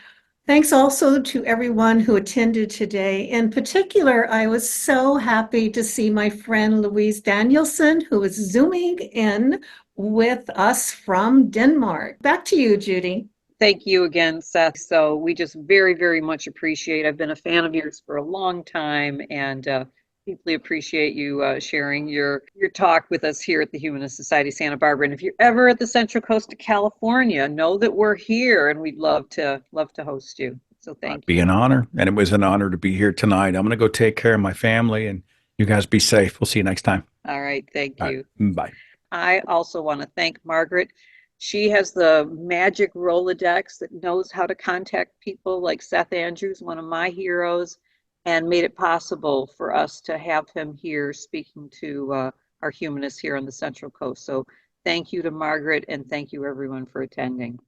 thanks also to everyone who attended today. In particular, I was so happy to see my friend Louise Danielson, who is Zooming in with us from Denmark. Back to you, Judy. Thank you again, Seth. So we just very, very much appreciate. I've been a fan of yours for a long time, and deeply appreciate you sharing your talk with us here at the Humanist Society Santa Barbara. And if you're ever at the Central Coast of California, know that we're here, and we'd love to host you. So thank you. Be an honor, and it was an honor to be here tonight. I'm going to go take care of my family, and you guys be safe. We'll see you next time. All right, thank you. Right, bye. I also want to thank Margaret. She has the magic Rolodex that knows how to contact people like Seth Andrews, one of my heroes, and made it possible for us to have him here speaking to our humanists here on the Central Coast. So thank you to Margaret, and thank you everyone for attending.